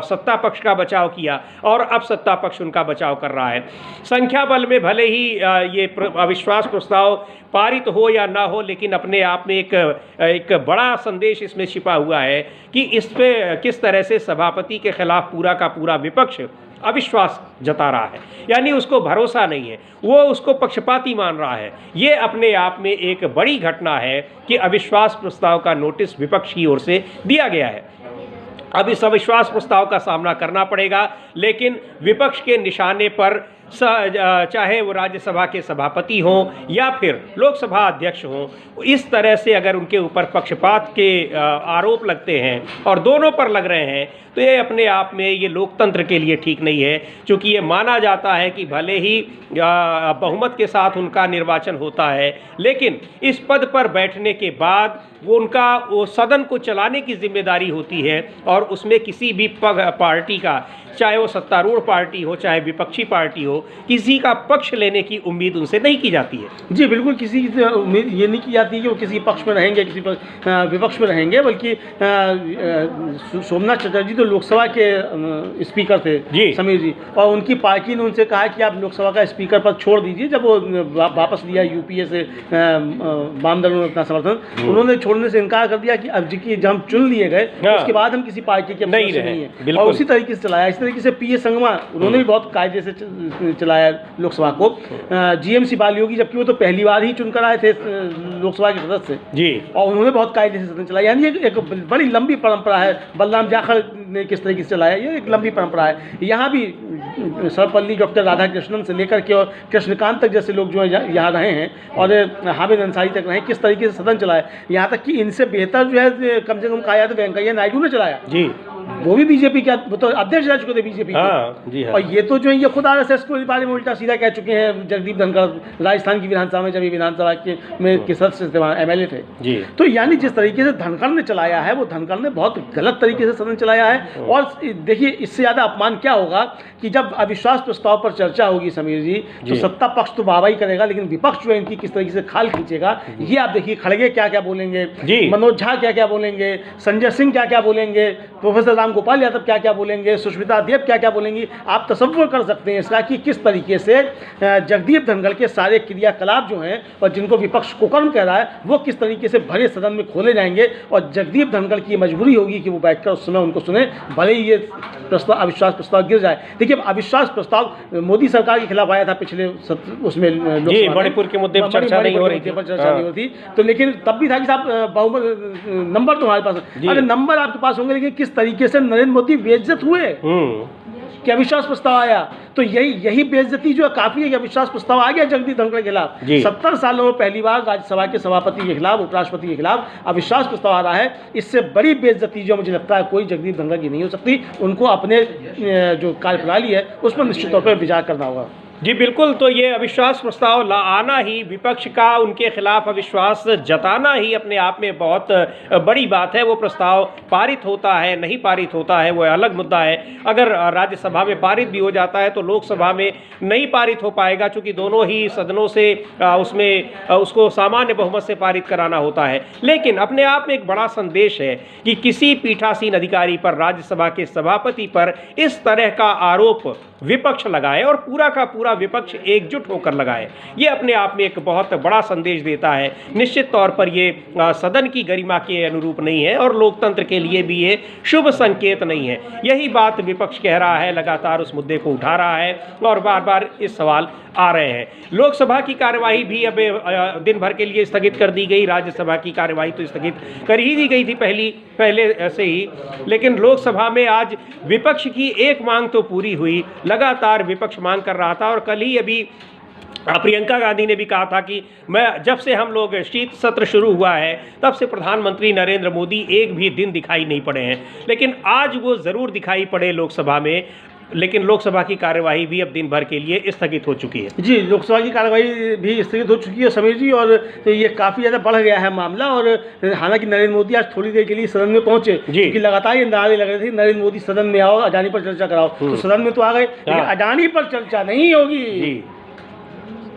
सत्ता पक्ष का बचाव किया और अब सत्ता पक्ष उनका बचाव कर रहा है। संख्या बल में भले ही ये अविश्वास प्रस्ताव पारित हो या ना हो, लेकिन अपने आप में एक बड़ा संदेश इसमें छिपा हुआ है कि इस पे किस तरह से सभापति के खिलाफ पूरा का पूरा विपक्ष अविश्वास जता रहा है। यानी उसको भरोसा नहीं है, वो उसको पक्षपाती मान रहा है। ये अपने आप में एक बड़ी घटना है कि अविश्वास प्रस्ताव का नोटिस विपक्ष की ओर से दिया गया है। अब इस अविश्वास प्रस्ताव का सामना करना पड़ेगा, लेकिन विपक्ष के निशाने पर चाहे वो राज्यसभा के सभापति हों या फिर लोकसभा अध्यक्ष हों, इस तरह से अगर उनके ऊपर पक्षपात के आरोप लगते हैं और दोनों पर लग रहे हैं, तो ये अपने आप में ये लोकतंत्र के लिए ठीक नहीं है। क्योंकि ये माना जाता है कि भले ही बहुमत के साथ उनका निर्वाचन होता है, लेकिन इस पद पर बैठने के बाद वो सदन को चलाने की जिम्मेदारी होती है और उसमें किसी भी पार्टी का, चाहे वो सत्तारूढ़ पार्टी हो चाहे विपक्षी पार्टी हो, किसी का पक्ष लेने की उम्मीद उनसे नहीं की जाती है। जी बिल्कुल, किसी की उम्मीद ये नहीं की जाती है कि वो किसी पक्ष में रहेंगे, किसी विपक्ष में रहेंगे, बल्कि सोमनाथ चटर्जी तो लोकसभा के स्पीकर थे जी समीर जी, और उनकी पार्टी ने उनसे कहा कि आप लोकसभा का स्पीकर पद छोड़ दीजिए। जब वो वापस लिया यूपीए से वाम दलों ने अपना समर्थन, उन्होंने छोड़ने से इनकार कर दिया कि अब जी जब हम चुन लिए गए उसके बाद हम किसी पार्टी के नहीं है, और उसी तरीके से चलाया। इस तरीके से पीए संगमा उन्होंने भी बहुत कायदे से चलाया लोकसभा को। जीएमसी बालियोगी, जबकि वो तो पहली बार ही चुनकर आए थे लोकसभा के सदस्य जी, और उन्होंने बहुत कायदे से सदन चलाया। यानी एक बड़ी लंबी परंपरा है। बलराम जाखड़ ने किस तरीके से चलाया, ये एक लंबी परंपरा है। यहाँ भी सर्वपल्ली डॉक्टर राधाकृष्णन से लेकर के और कृष्णकांत तक जैसे लोग जो है यहाँ रहे हैं, और हामिद अंसारी तक रहे, किस तरीके से सदन चलाया। यहाँ तक कि इनसे बेहतर जो है कम से कम कहा जाए तो वेंकैया नायडू ने चलाया जी, वो भी बीजेपी का, वो तो अध्यक्ष रह चुके थे बीजेपी के। और ये तो जो है ये खुद आरएसएस को इस बारे में उल्टा सीधा कह चुके हैं। जगदीप धनखड़ राजस्थान की विधानसभा में, जब ये विधानसभा के सदस्य थे, एमएलए थे जी, तो यानी जिस तरीके से धनखड़ ने चलाया है, वो धनखड़ ने बहुत गलत तरीके से सदन चलाया है। और देखिए, इससे ज़्यादा अपमान क्या होगा कि जब अविश्वास प्रस्ताव पर चर्चा होगी समीर जी, तो सत्ता पक्ष तो वाहवाही करेगा, लेकिन विपक्ष जो है इनकी किस तरीके से खाल खींचेगा, ये आप देखिए। खड़गे क्या क्या बोलेंगे, मनोज झा क्या क्या बोलेंगे, संजय सिंह क्या क्या बोलेंगे, प्रोफेसर राम गोपाल यादव क्या क्या बोलेंगे, सुष्मिता देव क्या क्या बोलेंगी। आप तसव्वुर कर सकते हैं इसका कि किस तरीके से जगदीप धनखड़ के सारे क्रियाकलाप जो हैं, और जिनको विपक्ष कुकर्म कह रहा है, वो किस तरीके से भरे सदन में खोले जाएंगे। और जगदीप धनखड़ की मजबूरी होगी कि वो बैठकर उस समय उनको सुने, भले ही ये प्रस्ताव, अविश्वास प्रस्ताव गिर जाए। देखिए, अविश्वास प्रस्ताव मोदी सरकार के खिलाफ आया था पिछले उसमें, मणिपुर के मुद्दे पर चर्चा नहीं हो रही थी, तो लेकिन तब भी था कि साहब बहुमत नंबर तुम्हारे पास, अरे नंबर आपके पास होंगे, लेकिन किस तरीके से नरेंद्र मोदी बेइज्जत हुए कि अविश्वास प्रस्ताव आया। तो यही बेइज्जती जो है काफी है कि अविश्वास प्रस्ताव आ गया जगदीप धनखड़ के खिलाफ। 70 सालों में पहली बार राज्यसभा के सभापति के खिलाफ, उपराष्ट्रपति के खिलाफ अविश्वास प्रस्ताव आ रहा है। इससे बड़ी बेइज्जती जो मुझे लगता है कोई जगदीप धनखड़ की नहीं हो सकती। उनको अपने जो कार्यप्रणाली है उस पर निश्चित तौर पर विचार करना होगा। जी बिल्कुल, तो ये अविश्वास प्रस्ताव आना ही, विपक्ष का उनके खिलाफ अविश्वास जताना ही अपने आप में बहुत बड़ी बात है। वो प्रस्ताव पारित होता है नहीं पारित होता है वो अलग मुद्दा है। अगर राज्यसभा में पारित भी हो जाता है तो लोकसभा में नहीं पारित हो पाएगा, क्योंकि दोनों ही सदनों से उसमें उसको सामान्य बहुमत से पारित कराना होता है। लेकिन अपने आप में एक बड़ा संदेश है कि किसी पीठासीन अधिकारी पर, राज्यसभा के सभापति पर इस तरह का आरोप विपक्ष लगाए और पूरा का पूरा विपक्ष एकजुट होकर लगाए, ये अपने आप में एक बहुत बड़ा संदेश देता है। निश्चित तौर पर ये सदन की गरिमा के अनुरूप नहीं है और लोकतंत्र के लिए भी ये शुभ संकेत नहीं है। यही बात विपक्ष कह रहा है, लगातार उस मुद्दे को उठा रहा है और बार बार इस सवाल आ रहे हैं। लोकसभा की कार्यवाही भी अब दिन भर के लिए स्थगित कर दी गई। राज्यसभा की कार्यवाही तो स्थगित कर ही दी गई थी पहले से ही, लेकिन लोकसभा में आज विपक्ष की एक मांग तो पूरी हुई। लगातार विपक्ष मांग कर रहा था और कल ही अभी प्रियंका गांधी ने भी कहा था कि जब से हम लोग शीत सत्र शुरू हुआ है तब से प्रधानमंत्री नरेंद्र मोदी एक भी दिन दिखाई नहीं पड़े हैं, लेकिन आज वो ज़रूर दिखाई पड़े लोकसभा में। लेकिन लोकसभा की कार्यवाही भी अब दिन भर के लिए स्थगित हो चुकी है। जी, लोकसभा की कार्यवाही भी स्थगित हो चुकी है समीर जी, और ये काफ़ी ज़्यादा बढ़ गया है मामला। और हालांकि नरेंद्र मोदी आज थोड़ी देर के लिए सदन में पहुंचे, क्योंकि लगातार ये नारे लग रहे थे नरेंद्र मोदी सदन में आओ, अडानी पर चर्चा कराओ। तो सदन में तो आ गए, लेकिन अडानी पर चर्चा नहीं होगी,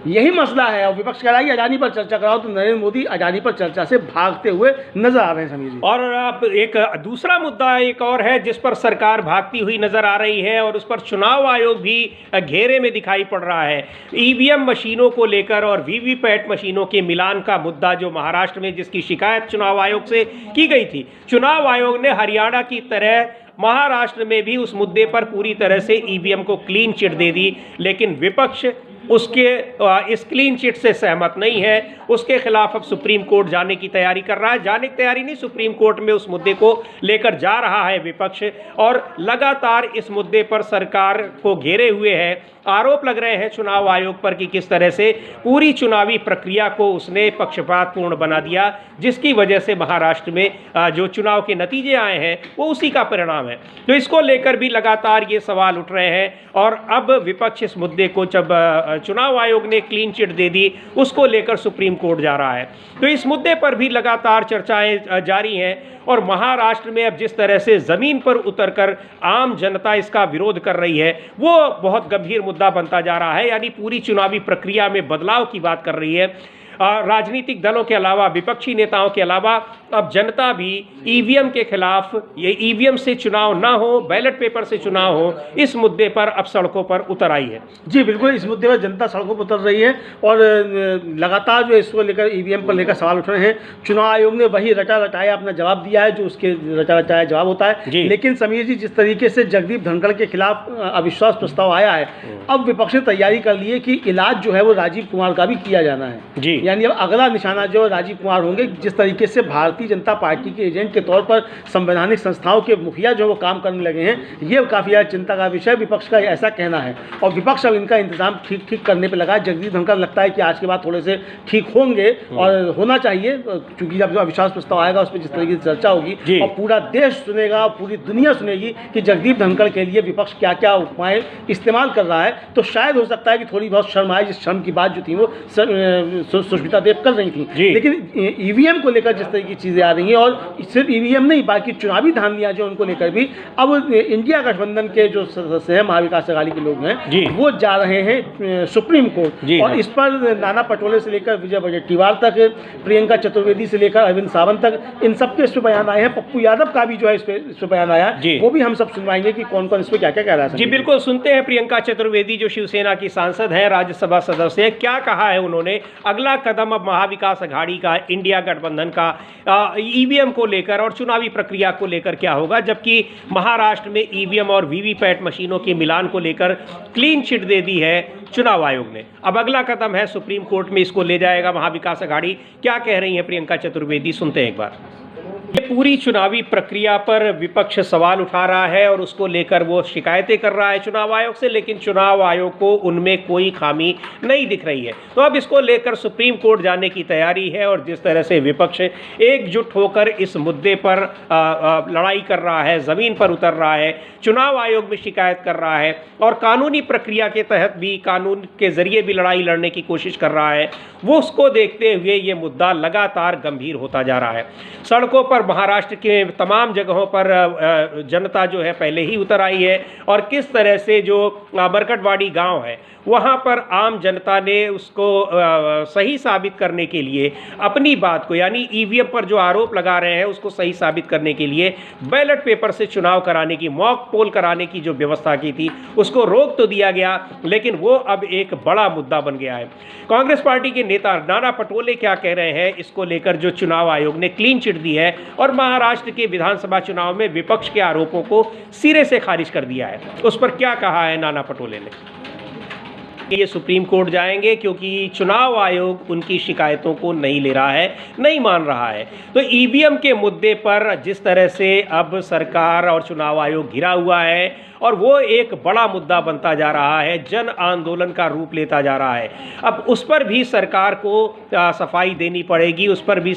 यही मसला है। और विपक्ष कह रहा है कि अडानी पर चर्चा कराओ, तो नरेंद्र मोदी अडानी पर चर्चा से भागते हुए नजर आ रहे हैं समीर जी। और अब एक दूसरा मुद्दा एक और है जिस पर सरकार भागती हुई नजर आ रही है, और उस पर चुनाव आयोग भी घेरे में दिखाई पड़ रहा है। ईवीएम मशीनों को लेकर और वीवीपैट मशीनों के मिलान का मुद्दा, जो महाराष्ट्र में जिसकी शिकायत चुनाव आयोग से की गई थी, चुनाव आयोग ने हरियाणा की तरह महाराष्ट्र में भी उस मुद्दे पर पूरी तरह से ईवीएम को क्लीन चिट दे दी। लेकिन विपक्ष उसके इस क्लीन चिट से सहमत नहीं है, उसके खिलाफ अब सुप्रीम कोर्ट जाने की तैयारी कर रहा है। जाने की तैयारी नहीं, सुप्रीम कोर्ट में उस मुद्दे को लेकर जा रहा है विपक्ष, और लगातार इस मुद्दे पर सरकार को घेरे हुए है। आरोप लग रहे हैं चुनाव आयोग पर कि किस तरह से पूरी चुनावी प्रक्रिया को उसने पक्षपातपूर्ण बना दिया, जिसकी वजह से महाराष्ट्र में जो चुनाव के नतीजे आए हैं वो उसी का परिणाम है। तो इसको लेकर भी लगातार ये सवाल उठ रहे हैं, और अब विपक्ष इस मुद्दे को, जब चुनाव आयोग ने क्लीन चिट दे दी, उसको लेकर सुप्रीम कोर्ट जा रहा है। तो इस मुद्दे पर भी लगातार चर्चाएं जारी हैं, और महाराष्ट्र में अब जिस तरह से ज़मीन पर उतरकर आम जनता इसका विरोध कर रही है, वो बहुत गंभीर मुद्दा बनता जा रहा है, यानी पूरी चुनावी प्रक्रिया में बदलाव की बात कर रही है। राजनीतिक दलों के अलावा, विपक्षी नेताओं के अलावा अब जनता भी ईवीएम के खिलाफ, ये ईवीएम से चुनाव ना हो, बैलेट पेपर से चुनाव हो, इस मुद्दे पर अब सड़कों पर उतर आई है। जी बिल्कुल, इस मुद्दे पर जनता सड़कों पर उतर रही है और लगातार जो इसको लेकर ईवीएम पर लेकर सवाल उठ रहे हैं। चुनाव आयोग ने वही रटा रटाया अपना जवाब दिया है जो उसके रटा रटाया जवाब होता है। लेकिन समीर जी, जिस तरीके से जगदीप धनखड़ के खिलाफ अविश्वास प्रस्ताव आया है, अब विपक्ष ने तैयारी कर ली है कि इलाज जो है वो राजीव कुमार का भी किया जाना है जी। यानी अब अगला निशाना जो राजीव कुमार होंगे। जिस तरीके से भारतीय जनता पार्टी के एजेंट के तौर पर संवैधानिक संस्थाओं के मुखिया जो वो काम करने लगे हैं, ये काफ़ी ज़्यादा चिंता का विषय विपक्ष का ऐसा कहना है। और विपक्ष अब इनका इंतजाम ठीक करने पर लगा है। जगदीप धनखड़ लगता है कि आज के बाद थोड़े से ठीक होंगे और होना चाहिए, क्योंकि जब अविश्वास प्रस्ताव आएगा उस पर जिस तरीके से चर्चा होगी और पूरा देश सुनेगा, पूरी दुनिया सुनेगी कि जगदीप धनखड़ के लिए विपक्ष क्या क्या उपाय इस्तेमाल कर रहा है, तो शायद हो सकता है कि थोड़ी बहुत शर्म आए। जिस शर्म की बात जो थी वो सुष्मिता देव कर रही थी, लेकिन ईवीएम को लेकर जिस तरह की चीज़ें आ रही हैं, और सिर्फ ईवीएम नहीं, बाकी चुनावी धांधलियां जो उनको लेकर भी अब इंडिया गठबंधन के जो सदस्य हैं, महाविकास अघाड़ी के लोग हैं, वो जा रहे हैं सुप्रीम कोर्ट। और इस पर नाना पटोले से लेकर विजय वडेट्टीवार तक, प्रियंका चतुर्वेदी से लेकर अरविंद सावंत तक, इन सबके इस पर बयान आए हैं। पप्पू यादव का भी जो है इस पर बयान आया, वो भी हम सब सुनवाएंगे कि कौन कौन इस पर क्या क्या कह रहा है। जी बिल्कुल, सुनते हैं प्रियंका चतुर्वेदी जो शिवसेना की सांसद है, राज्यसभा सदस्य, क्या कहा है उन्होंने। अगला कदम अब महाविकास अघाड़ी का, इंडिया गठबंधन का ईवीएम को लेकर और चुनावी प्रक्रिया को लेकर क्या होगा, जबकि महाराष्ट्र में ईवीएम और वीवीपैट मशीनों के मिलान को लेकर क्लीन चिट दे दी है चुनाव आयोग ने। अब अगला कदम है सुप्रीम कोर्ट में, इसको ले जाएगा महाविकास अघाड़ी। क्या कह रही हैं प्रियंका चतुर्वेदी, सुनते हैं एक बार। ये पूरी चुनावी प्रक्रिया पर विपक्ष सवाल उठा रहा है और उसको लेकर वो शिकायतें कर रहा है चुनाव आयोग से, लेकिन चुनाव आयोग को उनमें कोई खामी नहीं दिख रही है। तो अब इसको लेकर सुप्रीम कोर्ट जाने की तैयारी है और जिस तरह से विपक्ष एकजुट होकर इस मुद्दे पर लड़ाई कर रहा है, ज़मीन पर उतर रहा है, चुनाव आयोग में शिकायत कर रहा है और कानूनी प्रक्रिया के तहत भी, कानून के जरिए भी लड़ाई लड़ने की कोशिश कर रहा है, वो उसको देखते हुए ये मुद्दा लगातार गंभीर होता जा रहा है। सड़कों पर महाराष्ट्र के तमाम जगहों पर जनता जो है पहले ही उतर आई है और किस तरह से जो बरकटवाड़ी गांव है वहां पर आम जनता ने उसको सही साबित करने के लिए अपनी बात को, यानी ईवीएम पर जो आरोप लगा रहे हैं उसको सही साबित करने के लिए बैलेट पेपर से चुनाव कराने की, मॉक पोल कराने की जो व्यवस्था की थी उसको रोक तो दिया गया, लेकिन वो अब एक बड़ा मुद्दा बन गया है। कांग्रेस पार्टी के नेता नाना पटोले क्या कह रहे हैं इसको लेकर, जो चुनाव आयोग ने क्लीन चिट दी है और महाराष्ट्र के विधानसभा चुनाव में विपक्ष के आरोपों को सिरे से खारिज कर दिया है, उस पर क्या कहा है नाना पटोले ने। ये सुप्रीम कोर्ट जाएंगे क्योंकि चुनाव आयोग उनकी शिकायतों को नहीं ले रहा है, नहीं मान रहा है। तो ईवीएम के मुद्दे पर जिस तरह से अब सरकार और चुनाव आयोग घिरा हुआ है और वो एक बड़ा मुद्दा बनता जा रहा है, जन आंदोलन का रूप लेता जा रहा है, अब उस पर भी सरकार को सफाई देनी पड़ेगी। उस पर भी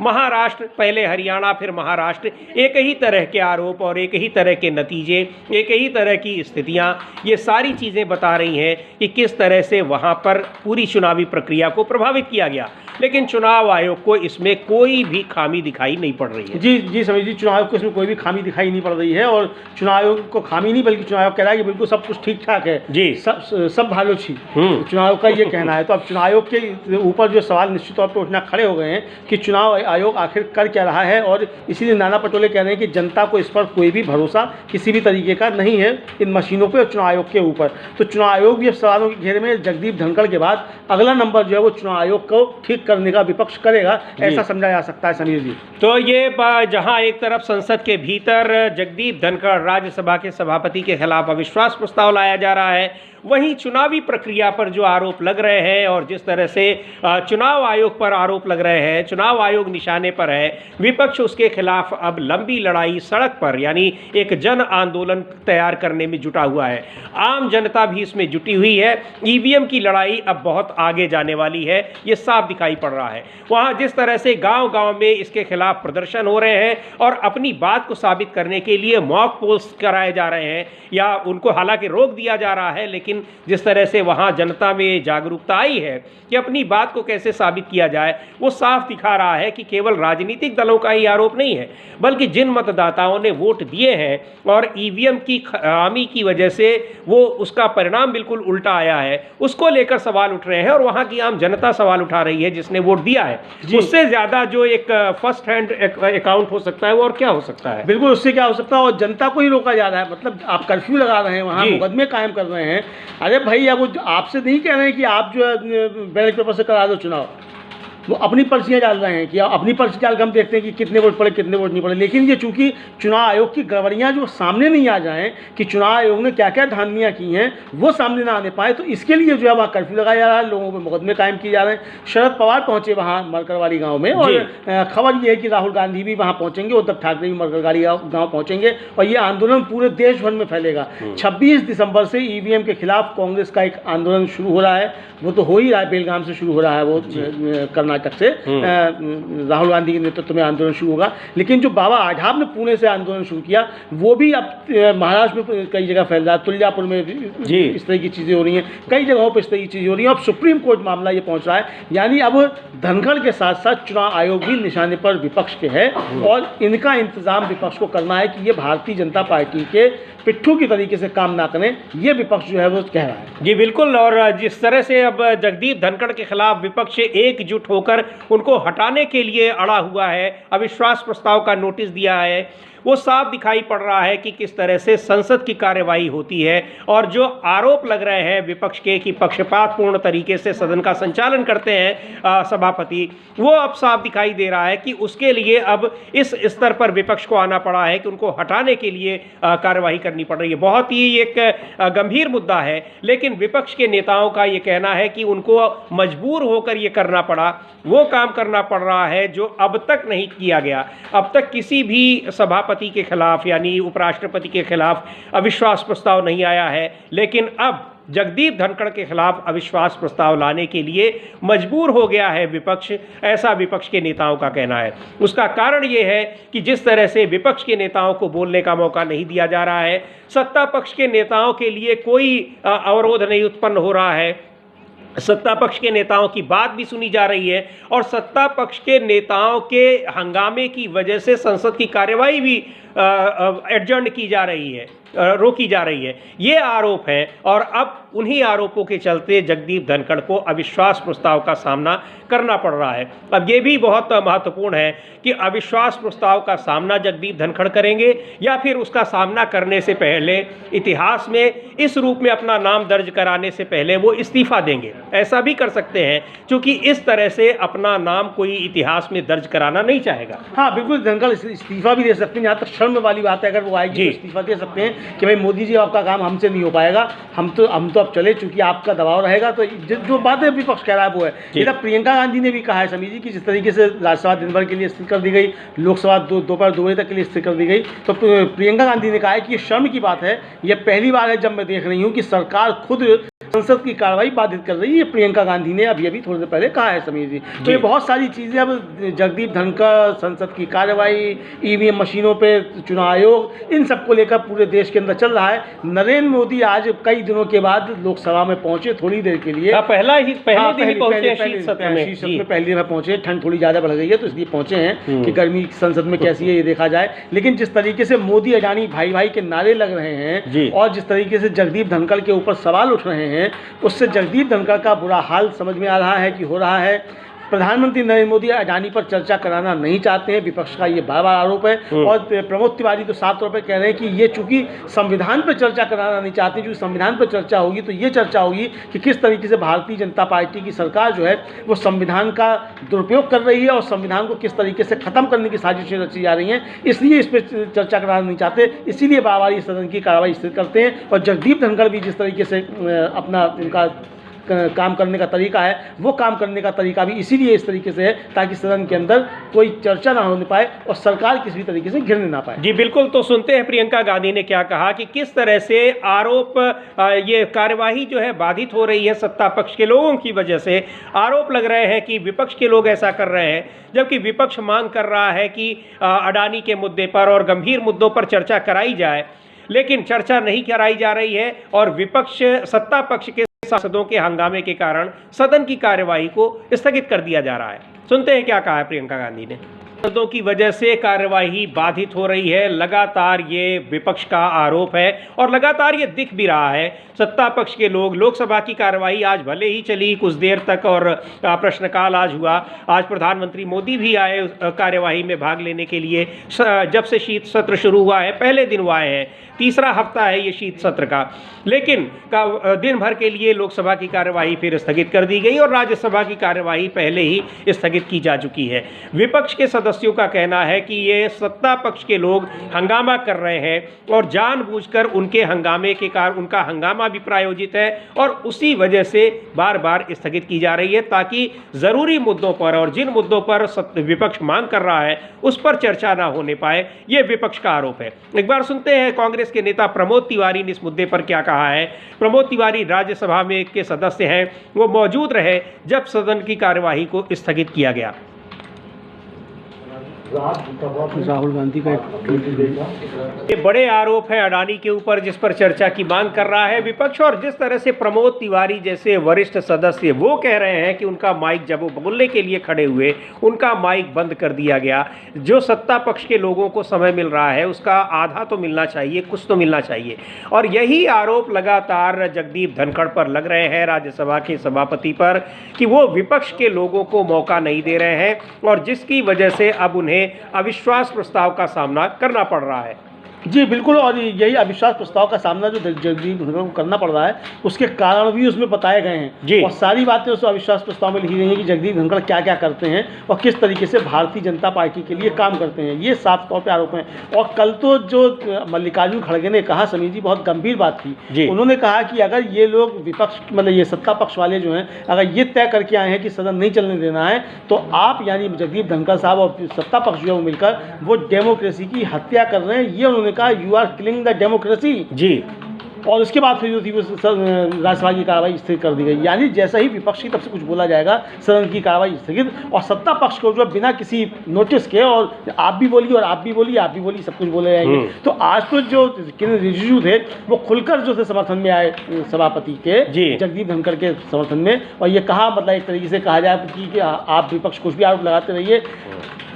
महाराष्ट्र, पहले हरियाणा फिर महाराष्ट्र, एक ही तरह के आरोप और एक ही तरह के नतीजे, एक ही तरह की स्थितियां, ये सारी चीज़ें बता रही हैं कि किस तरह से वहां पर पूरी चुनावी प्रक्रिया को प्रभावित किया गया, लेकिन चुनाव आयोग को इसमें कोई भी खामी दिखाई नहीं पड़ रही है। जी समीर जी, चुनाव आयोग को इसमें कोई भी खामी दिखाई नहीं पड़ रही है और चुनाव आयोग को खामी नहीं बल्कि चुनाव आयोग कह रहा है कि बिल्कुल सब कुछ ठीक ठाक है जी, सब भालो छी, चुनाव आयोग का ये कहना है। तो अब चुनाव आयोग के ऊपर जो सवाल निश्चित तौर पर उठना खड़े हो गए हैं कि चुनाव आयोग आखिर कर क्या रहा है, और इसीलिए नाना पटोले कह रहे हैं कि जनता को इस पर कोई भी भरोसा किसी भी तरीके का नहीं है इन मशीनों पे और चुनाव आयोग के ऊपर। तो चुनाव आयोग भी सवालों के घेरे में, जगदीप धनखड़ के बाद अगला नंबर जो है वो चुनाव आयोग को ठीक करने का विपक्ष करेगा, ऐसा समझा जा सकता है समीर जी। तो ये जहां एक तरफ संसद के भीतर जगदीप धनखड़ राज्यसभा के सभापति के खिलाफ अविश्वास प्रस्ताव लाया जा रहा है, वहीं चुनावी प्रक्रिया पर जो आरोप लग रहे हैं और जिस तरह से चुनाव आयोग पर आरोप लग रहे हैं, चुनाव आयोग निशाने पर है, विपक्ष उसके खिलाफ अब लंबी लड़ाई सड़क पर, यानी एक जन आंदोलन तैयार करने में जुटा हुआ है। आम जनता भी इसमें जुटी हुई है। ईवीएम की लड़ाई अब बहुत आगे जाने वाली है, ये साफ दिखाई पड़ रहा है। वहाँ जिस तरह से गांव-गांव में इसके खिलाफ प्रदर्शन हो रहे हैं और अपनी बात को साबित करने के लिए मॉक पोल्स कराए जा रहे हैं या उनको हालांकि रोक दिया जा रहा है, लेकिन लेकिन जिस तरह से वहाँ जनता में जागरूकता आई है कि अपनी बात को कैसे साबित किया जाए, वो साफ दिखा रहा है कि केवल राजनीतिक दलों का ही आरोप नहीं है, बल्कि जिन मतदाताओं ने वोट दिए हैं और ईवीएम की खामी की वजह से वो उसका परिणाम बिल्कुल उल्टा आया है, उसको लेकर सवाल उठ रहे हैं। और वहाँ की आम जनता सवाल उठा रही है जिसने वोट दिया है, उससे ज़्यादा जो एक फर्स्ट हैंड अकाउंट हो सकता है वो और क्या हो सकता है। बिल्कुल, उससे क्या हो सकता है, और जनता को ही रोका जा रहा है। मतलब आप कर्फ्यू लगा रहे हैं, वहाँ मुकदमे कायम कर रहे हैं। अरे भाई, अब वो आपसे नहीं कह रहे हैं कि आप जो है बैलेट पेपर से करा दो चुनाव, वो अपनी पर्चियाँ डाल रहे हैं कि अपनी पर्ची डाल के हम देखते हैं कि कितने वोट पड़े कितने वोट नहीं पड़े। लेकिन ये चूंकि चुनाव आयोग की गड़बड़ियाँ जो सामने नहीं आ जाएं कि चुनाव आयोग ने क्या क्या धांधलियाँ की हैं वो सामने ना आने पाए, तो इसके लिए जो है वहाँ कर्फ्यू लगाया जा रहा है, लोगों पर मुकदमे कायम किए जा रहे हैं। शरद पवार पहुँचे वहाँ मरकरवाड़ी गाँव में, और खबर ये है कि राहुल गांधी भी वहाँ पहुँचेंगे, उद्धव ठाकरे भी मरकरवाड़ी गाँव पहुँचेंगे, और ये आंदोलन पूरे देश भर में फैलेगा। 26 दिसंबर से ईवीएम के खिलाफ कांग्रेस का एक आंदोलन शुरू हो रहा है। वो तो हो ही रहा है, बेलगाम से शुरू हो रहा है, वो कर्नाटक से राहुल गांधी के नेतृत्व में आंदोलन शुरू होगा। लेकिन जो बाबा आढाव ने पुणे से आंदोलन शुरू किया, वो भी अब महाराष्ट्र में कई जगह फैल रहा है। तुलजापुर में भी इस तरह की चीज़ें हो रही हैं, कई जगहों पर इस तरह की चीज़ें हो रही हैं। अब सुप्रीम कोर्ट मामला ये पहुंच रहा है, यानी अब धनखड़ के साथ साथ चुनाव आयोग भी निशाने पर विपक्ष के है, और इनका इंतजाम विपक्ष को करना है कि ये भारतीय जनता पार्टी के पिट्ठू की तरीके से काम ना करें, ये विपक्ष जो है वो कह रहा है। जी बिल्कुल, और जिस तरह से अब जगदीप धनखड़ के खिलाफ विपक्ष एकजुट होकर उनको हटाने के लिए अड़ा हुआ है, अविश्वास प्रस्ताव का नोटिस दिया है, वो साफ दिखाई पड़ रहा है कि किस तरह से संसद की कार्यवाही होती है। और जो आरोप लग रहे हैं विपक्ष के कि पक्षपातपूर्ण तरीके से सदन का संचालन करते हैं सभापति, वो अब साफ दिखाई दे रहा है कि उसके लिए अब इस स्तर पर विपक्ष को आना पड़ा है कि उनको हटाने के लिए कार्यवाही करनी पड़ रही है। बहुत ही एक गंभीर मुद्दा है, लेकिन विपक्ष के नेताओं का ये कहना है कि उनको मजबूर होकर ये करना पड़ा, वो काम करना पड़ रहा है जो अब तक नहीं किया गया। अब तक किसी भी सभापति के खिलाफ यानी उपराष्ट्रपति के खिलाफ अविश्वास प्रस्ताव नहीं आया है, लेकिन अब जगदीप धनखड़ के खिलाफ अविश्वास प्रस्ताव लाने के लिए मजबूर हो गया है विपक्ष, ऐसा विपक्ष के नेताओं का कहना है। उसका कारण ये है कि जिस तरह से विपक्ष के नेताओं को बोलने का मौका नहीं दिया जा रहा है, सत्ता पक्ष के नेताओं के लिए कोई अवरोध नहीं उत्पन्न हो रहा है, सत्ता पक्ष के नेताओं की बात भी सुनी जा रही है, और सत्ता पक्ष के नेताओं के हंगामे की वजह से संसद की कार्यवाही भी एडजर्न की जा रही है, रोकी जा रही है। ये आरोप है, और अब उन्हीं आरोपों के चलते जगदीप धनखड़ को अविश्वास प्रस्ताव का सामना करना पड़ रहा है। अब ये भी बहुत महत्वपूर्ण है कि अविश्वास प्रस्ताव का सामना जगदीप धनखड़ करेंगे या फिर उसका सामना करने से पहले इतिहास में इस रूप में अपना नाम दर्ज कराने से पहले वो इस्तीफा देंगे। ऐसा भी कर सकते हैं, क्योंकि इस तरह से अपना नाम कोई इतिहास में दर्ज कराना नहीं चाहेगा। हाँ बिल्कुल, धनखड़ इस्तीफा भी दे सकते हैं। यहाँ तक शर्म वाली बात है, अगर वो आएगी तो इस्तीफा दे सकते हैं कि भाई मोदी जी आपका काम हमसे नहीं हो पाएगा, हम तो अब चले, चूंकि आपका दबाव रहेगा। तो जो बातें विपक्ष कह रहा है वो है। इधर प्रियंका गांधी ने भी कहा है समीर जी कि जिस तरीके से राज्यसभा दिन भर के लिए स्थिर कर दी गई, लोकसभा दोपहर 2 बजे तक के लिए स्थिर कर दी गई, तो प्रियंका गांधी ने कहा है कि ये शर्म की बात है, ये पहली बार है जब मैं देख रही हूँ कि सरकार खुद संसद की कार्रवाई बाधित कर रही है। प्रियंका गांधी ने अभी थोड़ी देर पहले कहा है समीर जी। तो ये बहुत सारी चीज़ें, अब जगदीप धनखड़, संसद की कार्रवाई, ईवीएम मशीनों पे चुनाव आयोग, इन सबको लेकर पूरे देश के अंदर चल रहा है। नरेंद्र मोदी आज कई दिनों के बाद लोकसभा में पहुंचे थोड़ी देर के लिए, पहले दिन पहुंचे, शीत सत्र में पहली दिन पहुंचे। ठंड थोड़ी ज़्यादा बढ़ गई है तो इसलिए पहुंचे हैं कि गर्मी संसद में कैसी है ये देखा जाए। लेकिन जिस तरीके से मोदी अडानी भाई भाई के नारे लग रहे हैं और जिस तरीके से जगदीप धनखड़ के ऊपर सवाल उठ रहे हैं, उससे जगदीप धनखड़ का बुरा हाल समझ में आ रहा है कि हो रहा है। प्रधानमंत्री नरेंद्र मोदी अडानी पर चर्चा कराना नहीं चाहते हैं, विपक्ष का ये बार बार आरोप है। और प्रमोद तिवारी तो साफ तौर पर कह रहे हैं कि ये चूंकि संविधान पर चर्चा कराना नहीं चाहते, क्योंकि संविधान पर चर्चा होगी तो ये चर्चा होगी कि किस तरीके से भारतीय जनता पार्टी की सरकार जो है वो संविधान का दुरुपयोग कर रही है और संविधान को किस तरीके से ख़त्म करने की साजिशें रची जा रही हैं, इसलिए इस पर चर्चा कराना नहीं चाहते, इसीलिए बार बार इस सदन की कार्रवाई स्थिर करते हैं। और जगदीप धनखड़ भी जिस तरीके से अपना उनका काम करने का तरीका है, वो काम करने का तरीका भी इसीलिए इस तरीके से है ताकि सदन के अंदर कोई चर्चा ना होने पाए और सरकार किसी भी तरीके से घिरने ना पाए। जी बिल्कुल, तो सुनते हैं प्रियंका गांधी ने क्या कहा कि किस तरह से आरोप, ये कार्यवाही जो है बाधित हो रही है सत्ता पक्ष के लोगों की वजह से। आरोप लग रहे हैं कि विपक्ष के लोग ऐसा कर रहे हैं, जबकि विपक्ष मांग कर रहा है कि अडानी के मुद्दे पर और गंभीर मुद्दों पर चर्चा कराई जाए। लेकिन चर्चा नहीं कराई जा रही है और विपक्ष सत्ता पक्ष के सांसदों के हंगामे के कारण सदन की कार्यवाही को स्थगित कर दिया जा रहा है। सुनते हैं क्या कहा है प्रियंका गांधी ने। सांसदों की वजह से कार्यवाही बाधित हो रही है, लगातार ये विपक्ष का आरोप है और लगातार ये दिख भी रहा है। सत्ता पक्ष के लोग, लोकसभा की कार्यवाही आज भले ही चली कुछ देर तक और प्रश्नकाल आज हुआ, आज प्रधानमंत्री मोदी भी आए कार्यवाही में भाग लेने के लिए। जब से शीत सत्र शुरू हुआ है, पहले दिन वो आए हैं, तीसरा हफ्ता है ये शीत सत्र का, लेकिन दिन भर के लिए लोकसभा की कार्यवाही फिर स्थगित कर दी गई और राज्यसभा की कार्यवाही पहले ही स्थगित की जा चुकी है। विपक्ष के सदस्यों का कहना है कि ये सत्ता पक्ष के लोग हंगामा कर रहे हैं और जानबूझकर उनके हंगामे के कारण उनका हंगामा भी प्रायोजित है और उसी वजह से बार बार स्थगित की जा रही है ताकि ज़रूरी मुद्दों पर और जिन मुद्दों पर विपक्ष मांग कर रहा है उस पर चर्चा ना होने पाए। ये विपक्ष का आरोप है। एक बार सुनते हैं कांग्रेस के नेता प्रमोद तिवारी ने इस मुद्दे पर क्या कहा है। प्रमोद तिवारी राज्यसभा में के सदस्य हैं, वो मौजूद रहे जब सदन की कार्यवाही को स्थगित किया गया। राहुल गांधी का ये बड़े आरोप है अडानी के ऊपर जिस पर चर्चा की मांग कर रहा है विपक्ष, और जिस तरह से प्रमोद तिवारी जैसे वरिष्ठ सदस्य वो कह रहे हैं कि उनका माइक, जब वो बोलने के लिए खड़े हुए उनका माइक बंद कर दिया गया। जो सत्ता पक्ष के लोगों को समय मिल रहा है उसका आधा तो मिलना चाहिए, कुछ तो मिलना चाहिए। और यही आरोप लगातार जगदीप धनखड़ पर लग रहे हैं, राज्यसभा के सभापति पर, कि वो विपक्ष के लोगों को मौका नहीं दे रहे हैं और जिसकी वजह से अब उन्हें अविश्वास प्रस्ताव का सामना करना पड़ रहा है। जी बिल्कुल, और यही अविश्वास प्रस्ताव का सामना जो जगदीप धनखड़ को करना पड़ रहा है उसके कारण भी उसमें बताए गए हैं और सारी बातें उस अविश्वास प्रस्ताव में लिखी गई हैं कि जगदीप धनखड़ क्या क्या करते हैं और किस तरीके से भारतीय जनता पार्टी के लिए काम करते हैं। ये साफ तौर पे आरोप हैं। और कल तो जो मल्लिकार्जुन खड़गे ने कहा, समीर जी, बहुत गंभीर बात थी। उन्होंने कहा कि अगर ये लोग विपक्ष, मतलब ये सत्ता पक्ष वाले जो हैं, अगर ये तय करके आए हैं कि सदन नहीं चलने देना है तो आप यानी जगदीप धनखड़ साहब और सत्ता पक्ष जो मिलकर वो डेमोक्रेसी की हत्या कर रहे हैं। ये उन्होंने कहा, you are killing the democracy. जी। और उसके बाद फिर जो थी वो राज्यसभा की कार्रवाई स्थगित कर दी गई। यानी जैसा ही विपक्ष की तरफ से कुछ बोला जाएगा सदन की कार्रवाई स्थगित, और सत्ता पक्ष को जो बिना किसी नोटिस के, और आप भी बोलिए और आप भी बोलिए, आप भी बोलिए, सब कुछ बोले जाएंगे। तो आज तो जो किरण रिजिजू थे वो खुलकर जो थे समर्थन में आए सभापति के, जगदीप धनखड़ के समर्थन में, और ये कहा, मतलब एक तरीके से कहा जाए कि आप विपक्ष कुछ भी आरोप लगाते रहिए,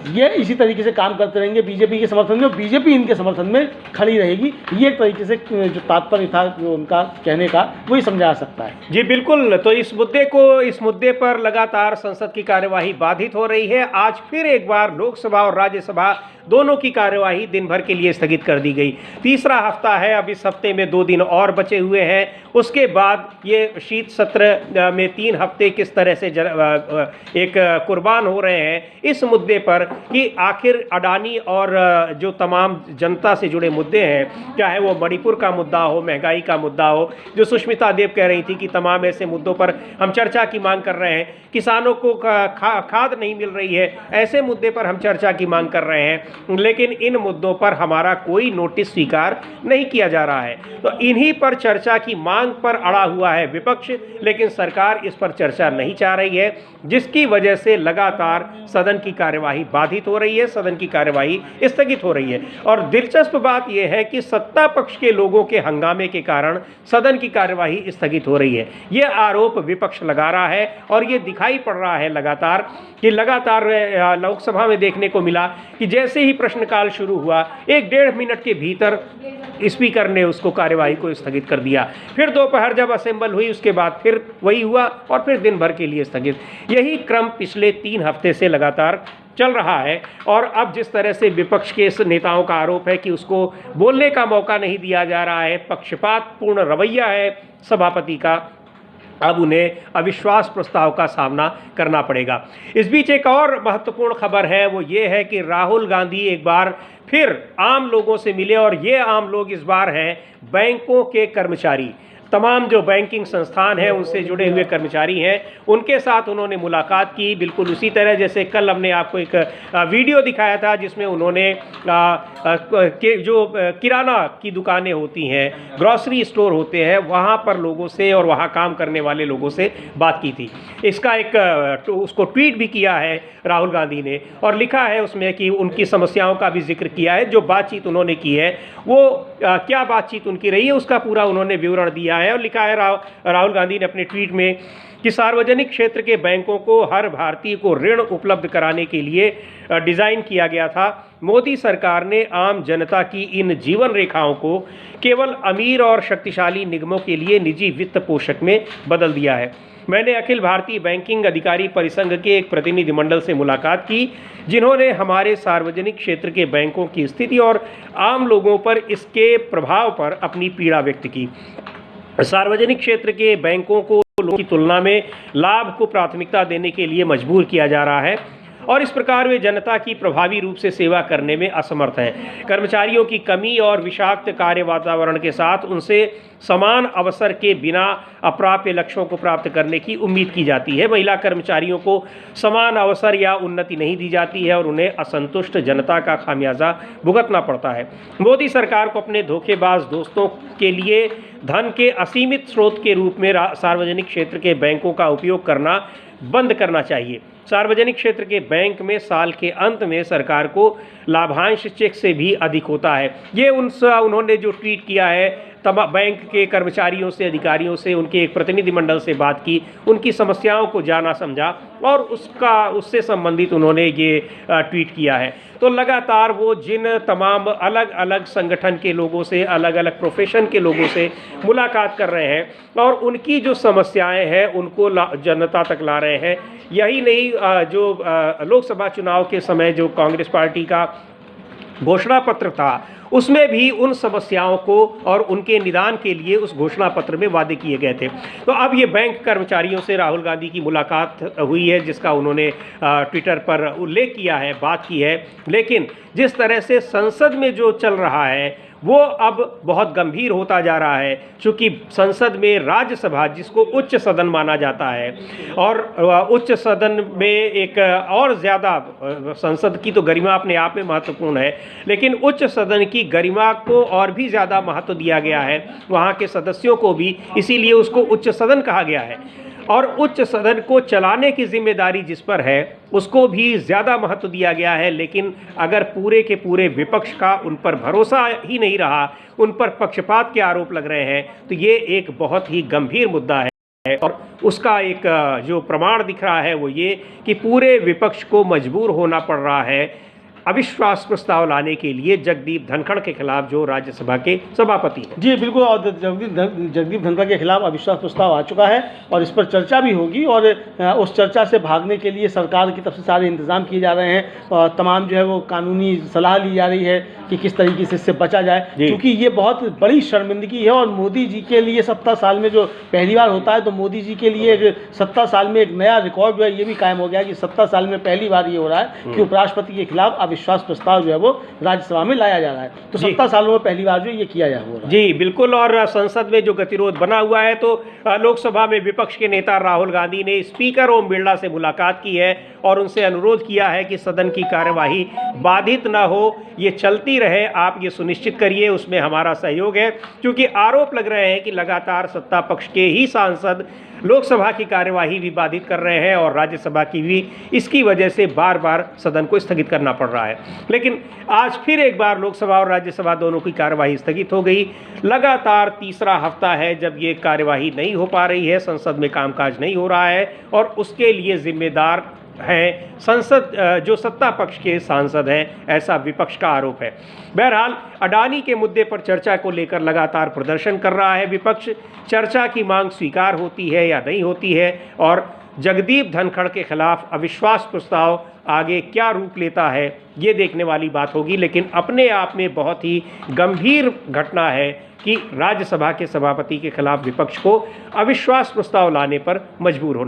ये इसी तरीके से काम करते रहेंगे बीजेपी के समर्थन में और बीजेपी इनके समर्थन में खड़ी रहेगी। ये एक तरीके से जो तात्पर्य था जो उनका कहने का, वही समझा सकता है। जी बिल्कुल। तो इस मुद्दे पर लगातार संसद की कार्यवाही बाधित हो रही है। आज फिर एक बार लोकसभा और राज्यसभा दोनों की कार्यवाही दिन भर के लिए स्थगित कर दी गई। तीसरा हफ्ता है, अब इस हफ्ते में 2 दिन और बचे हुए हैं। उसके बाद ये शीत सत्र में 3 हफ्ते किस तरह से एक कुर्बान हो रहे हैं इस मुद्दे पर कि आखिर अडानी और जो तमाम जनता से जुड़े मुद्दे हैं, चाहे वो मणिपुर का मुद्दा हो, महंगाई का मुद्दा हो, जो सुष्मिता देव कह रही थी कि तमाम ऐसे मुद्दों पर हम चर्चा की मांग कर रहे हैं, किसानों को खाद नहीं मिल रही है, ऐसे मुद्दे पर हम चर्चा की मांग कर रहे हैं, लेकिन इन मुद्दों पर हमारा कोई नोटिस स्वीकार नहीं किया जा रहा है। तो इन्हीं पर चर्चा की मांग पर अड़ा हुआ है विपक्ष, लेकिन सरकार इस पर चर्चा नहीं चाह रही है, जिसकी वजह से लगातार सदन की कार्यवाही बाधित हो रही है, सदन की कार्यवाही स्थगित हो रही है। और दिलचस्प बात यह है कि सत्ता पक्ष के लोगों के हंगामे के कारण सदन की कार्यवाही स्थगित हो रही है। यह आरोप विपक्ष लगा रहा है और ये दिखाई पड़ रहा है लगातार लोकसभा में देखने को मिला कि जैसे ही प्रश्नकाल शुरू हुआ 1-1.5 मिनट के भीतर स्पीकर ने उसको कार्यवाही को स्थगित कर दिया। फिर दोपहर जब असेंबल हुई उसके बाद फिर वही हुआ और फिर दिन भर के लिए स्थगित। यही क्रम पिछले 3 हफ्ते से लगातार चल रहा है। और अब जिस तरह से विपक्ष के नेताओं का आरोप है कि उसको बोलने का मौका नहीं दिया जा रहा है, पक्षपातपूर्ण रवैया है सभापति का, अब उन्हें अविश्वास प्रस्ताव का सामना करना पड़ेगा। इस बीच एक और महत्वपूर्ण खबर है, वो ये है कि राहुल गांधी एक बार फिर आम लोगों से मिले और ये आम लोग इस बार हैं बैंकों के कर्मचारी। तमाम जो बैंकिंग संस्थान हैं उनसे जुड़े हुए कर्मचारी हैं उनके साथ उन्होंने मुलाकात की। बिल्कुल उसी तरह जैसे कल हमने आपको एक वीडियो दिखाया था जिसमें उन्होंने जो किराना की दुकानें होती हैं, ग्रॉसरी स्टोर होते हैं, वहाँ पर लोगों से और वहाँ काम करने वाले लोगों से बात की थी। इसका एक उसको ट्वीट भी किया है राहुल गांधी ने और लिखा है उसमें कि उनकी समस्याओं का भी जिक्र किया है। जो बातचीत उन्होंने की है वो क्या बातचीत उनकी रही है उसका पूरा उन्होंने विवरण दिया है और लिखा है राहुल गांधी ने अपने ट्वीट में कि सार्वजनिक क्षेत्र के बैंकों को हर भारतीय को ऋण उपलब्ध कराने के लिए डिज़ाइन किया गया था। मोदी सरकार ने आम जनता की इन जीवन रेखाओं को केवल अमीर और शक्तिशाली निगमों के लिए निजी वित्त पोषक में बदल दिया है। मैंने अखिल भारतीय बैंकिंग अधिकारी परिसंघ के एक प्रतिनिधिमंडल से मुलाकात की जिन्होंने हमारे सार्वजनिक क्षेत्र के बैंकों की स्थिति और आम लोगों पर इसके प्रभाव पर अपनी पीड़ा व्यक्त की। सार्वजनिक क्षेत्र के बैंकों को लोगों की तुलना में लाभ को प्राथमिकता देने के लिए मजबूर किया जा रहा है और इस प्रकार वे जनता की प्रभावी रूप से सेवा करने में असमर्थ हैं। कर्मचारियों की कमी और विषाक्त कार्य वातावरण के साथ उनसे समान अवसर के बिना अप्राप्य लक्ष्यों को प्राप्त करने की उम्मीद की जाती है। महिला कर्मचारियों को समान अवसर या उन्नति नहीं दी जाती है और उन्हें असंतुष्ट जनता का खामियाजा भुगतना पड़ता है। मोदी सरकार को अपने धोखेबाज दोस्तों के लिए धन के असीमित स्रोत के रूप में सार्वजनिक क्षेत्र के बैंकों का उपयोग करना बंद करना चाहिए। सार्वजनिक क्षेत्र के बैंक में साल के अंत में सरकार को लाभांश चेक से भी अधिक होता है। ये उन्होंने जो ट्वीट किया है तमाम बैंक के कर्मचारियों से, अधिकारियों से, उनके एक प्रतिनिधिमंडल से बात की, उनकी समस्याओं को जाना समझा और उससे संबंधित उन्होंने ये ट्वीट किया है। तो लगातार वो जिन तमाम अलग अलग संगठन के लोगों से, अलग अलग प्रोफेशन के लोगों से मुलाकात कर रहे हैं और उनकी जो समस्याएं हैं उनको जनता तक ला रहे हैं। यही नहीं, जो लोकसभा चुनाव के समय जो कांग्रेस पार्टी का घोषणा पत्र था उसमें भी उन समस्याओं को और उनके निदान के लिए उस घोषणा पत्र में वादे किए गए थे। तो अब ये बैंक कर्मचारियों से राहुल गांधी की मुलाकात हुई है जिसका उन्होंने ट्विटर पर उल्लेख किया है, बात की है। लेकिन जिस तरह से संसद में जो चल रहा है वो अब बहुत गंभीर होता जा रहा है, क्योंकि संसद में राज्यसभा जिसको उच्च सदन माना जाता है और उच्च सदन में एक और ज़्यादा, संसद की तो गरिमा अपने आप में महत्वपूर्ण है लेकिन उच्च सदन की गरिमा को और भी ज़्यादा महत्व दिया गया है वहाँ के सदस्यों को भी, इसीलिए उसको उच्च सदन कहा गया है। और उच्च सदन को चलाने की जिम्मेदारी जिस पर है उसको भी ज़्यादा महत्व दिया गया है। लेकिन अगर पूरे के पूरे विपक्ष का उन पर भरोसा ही नहीं रहा, उन पर पक्षपात के आरोप लग रहे हैं, तो ये एक बहुत ही गंभीर मुद्दा है और उसका एक जो प्रमाण दिख रहा है वो ये कि पूरे विपक्ष को मजबूर होना पड़ रहा है अविश्वास प्रस्ताव लाने के लिए जगदीप धनखड़ के खिलाफ, जो राज्यसभा के सभापति हैं। जी बिल्कुल, और जगदीप धनखड़ के खिलाफ अविश्वास प्रस्ताव आ चुका है और इस पर चर्चा भी होगी और उस चर्चा से भागने के लिए सरकार की तरफ से सारे इंतजाम किए जा रहे हैं और तमाम जो है वो कानूनी सलाह ली जा रही है कि किस तरीके से इससे बचा जाए, क्योंकि ये बहुत बड़ी शर्मिंदगी है। और मोदी जी के लिए 70 साल में जो पहली बार होता है तो मोदी जी के लिए 70 साल में एक नया रिकॉर्ड जो है ये भी कायम हो गया कि 70 साल में पहली बार ये हो रहा है कि उपराष्ट्रपति के खिलाफ अविश्वास प्रस्ताव जो है वो राज्यसभा में लाया जा रहा है। तो 70 सालों में पहली बार जो ये किया जा रहा है। जी बिल्कुल, और संसद में जो गतिरोध बना हुआ है तो लोकसभा में विपक्ष के नेता राहुल गांधी ने स्पीकर ओम बिरला से मुलाकात की है और उनसे अनुरोध किया है कि सदन की कार्यवाही बाधित ना हो, ये चलती रहे, आप ये सुनिश्चित करिए, उसमें हमारा सहयोग है। क्योंकि आरोप लग रहे हैं कि लगातार सत्ता पक्ष के ही सांसद लोकसभा की कार्यवाही भी बाधित कर रहे हैं और राज्यसभा की भी, इसकी वजह से बार बार सदन को स्थगित करना पड़ रहा है। लेकिन आज फिर एक बार लोकसभा और राज्यसभा दोनों की कार्यवाही स्थगित हो गई। लगातार तीसरा हफ्ता है जब ये कार्यवाही नहीं हो पा रही है, संसद में कामकाज नहीं हो रहा है और उसके लिए जिम्मेदार हैं संसद, जो सत्ता पक्ष के सांसद हैं, ऐसा विपक्ष का आरोप है। बहरहाल अडानी के मुद्दे पर चर्चा को लेकर लगातार प्रदर्शन कर रहा है विपक्ष। चर्चा की मांग स्वीकार होती है या नहीं होती है और जगदीप धनखड़ के खिलाफ अविश्वास प्रस्ताव आगे क्या रूप लेता है ये देखने वाली बात होगी। लेकिन अपने आप में बहुत ही गंभीर घटना है कि राज्यसभा के सभापति के खिलाफ विपक्ष को अविश्वास प्रस्ताव लाने पर मजबूर होना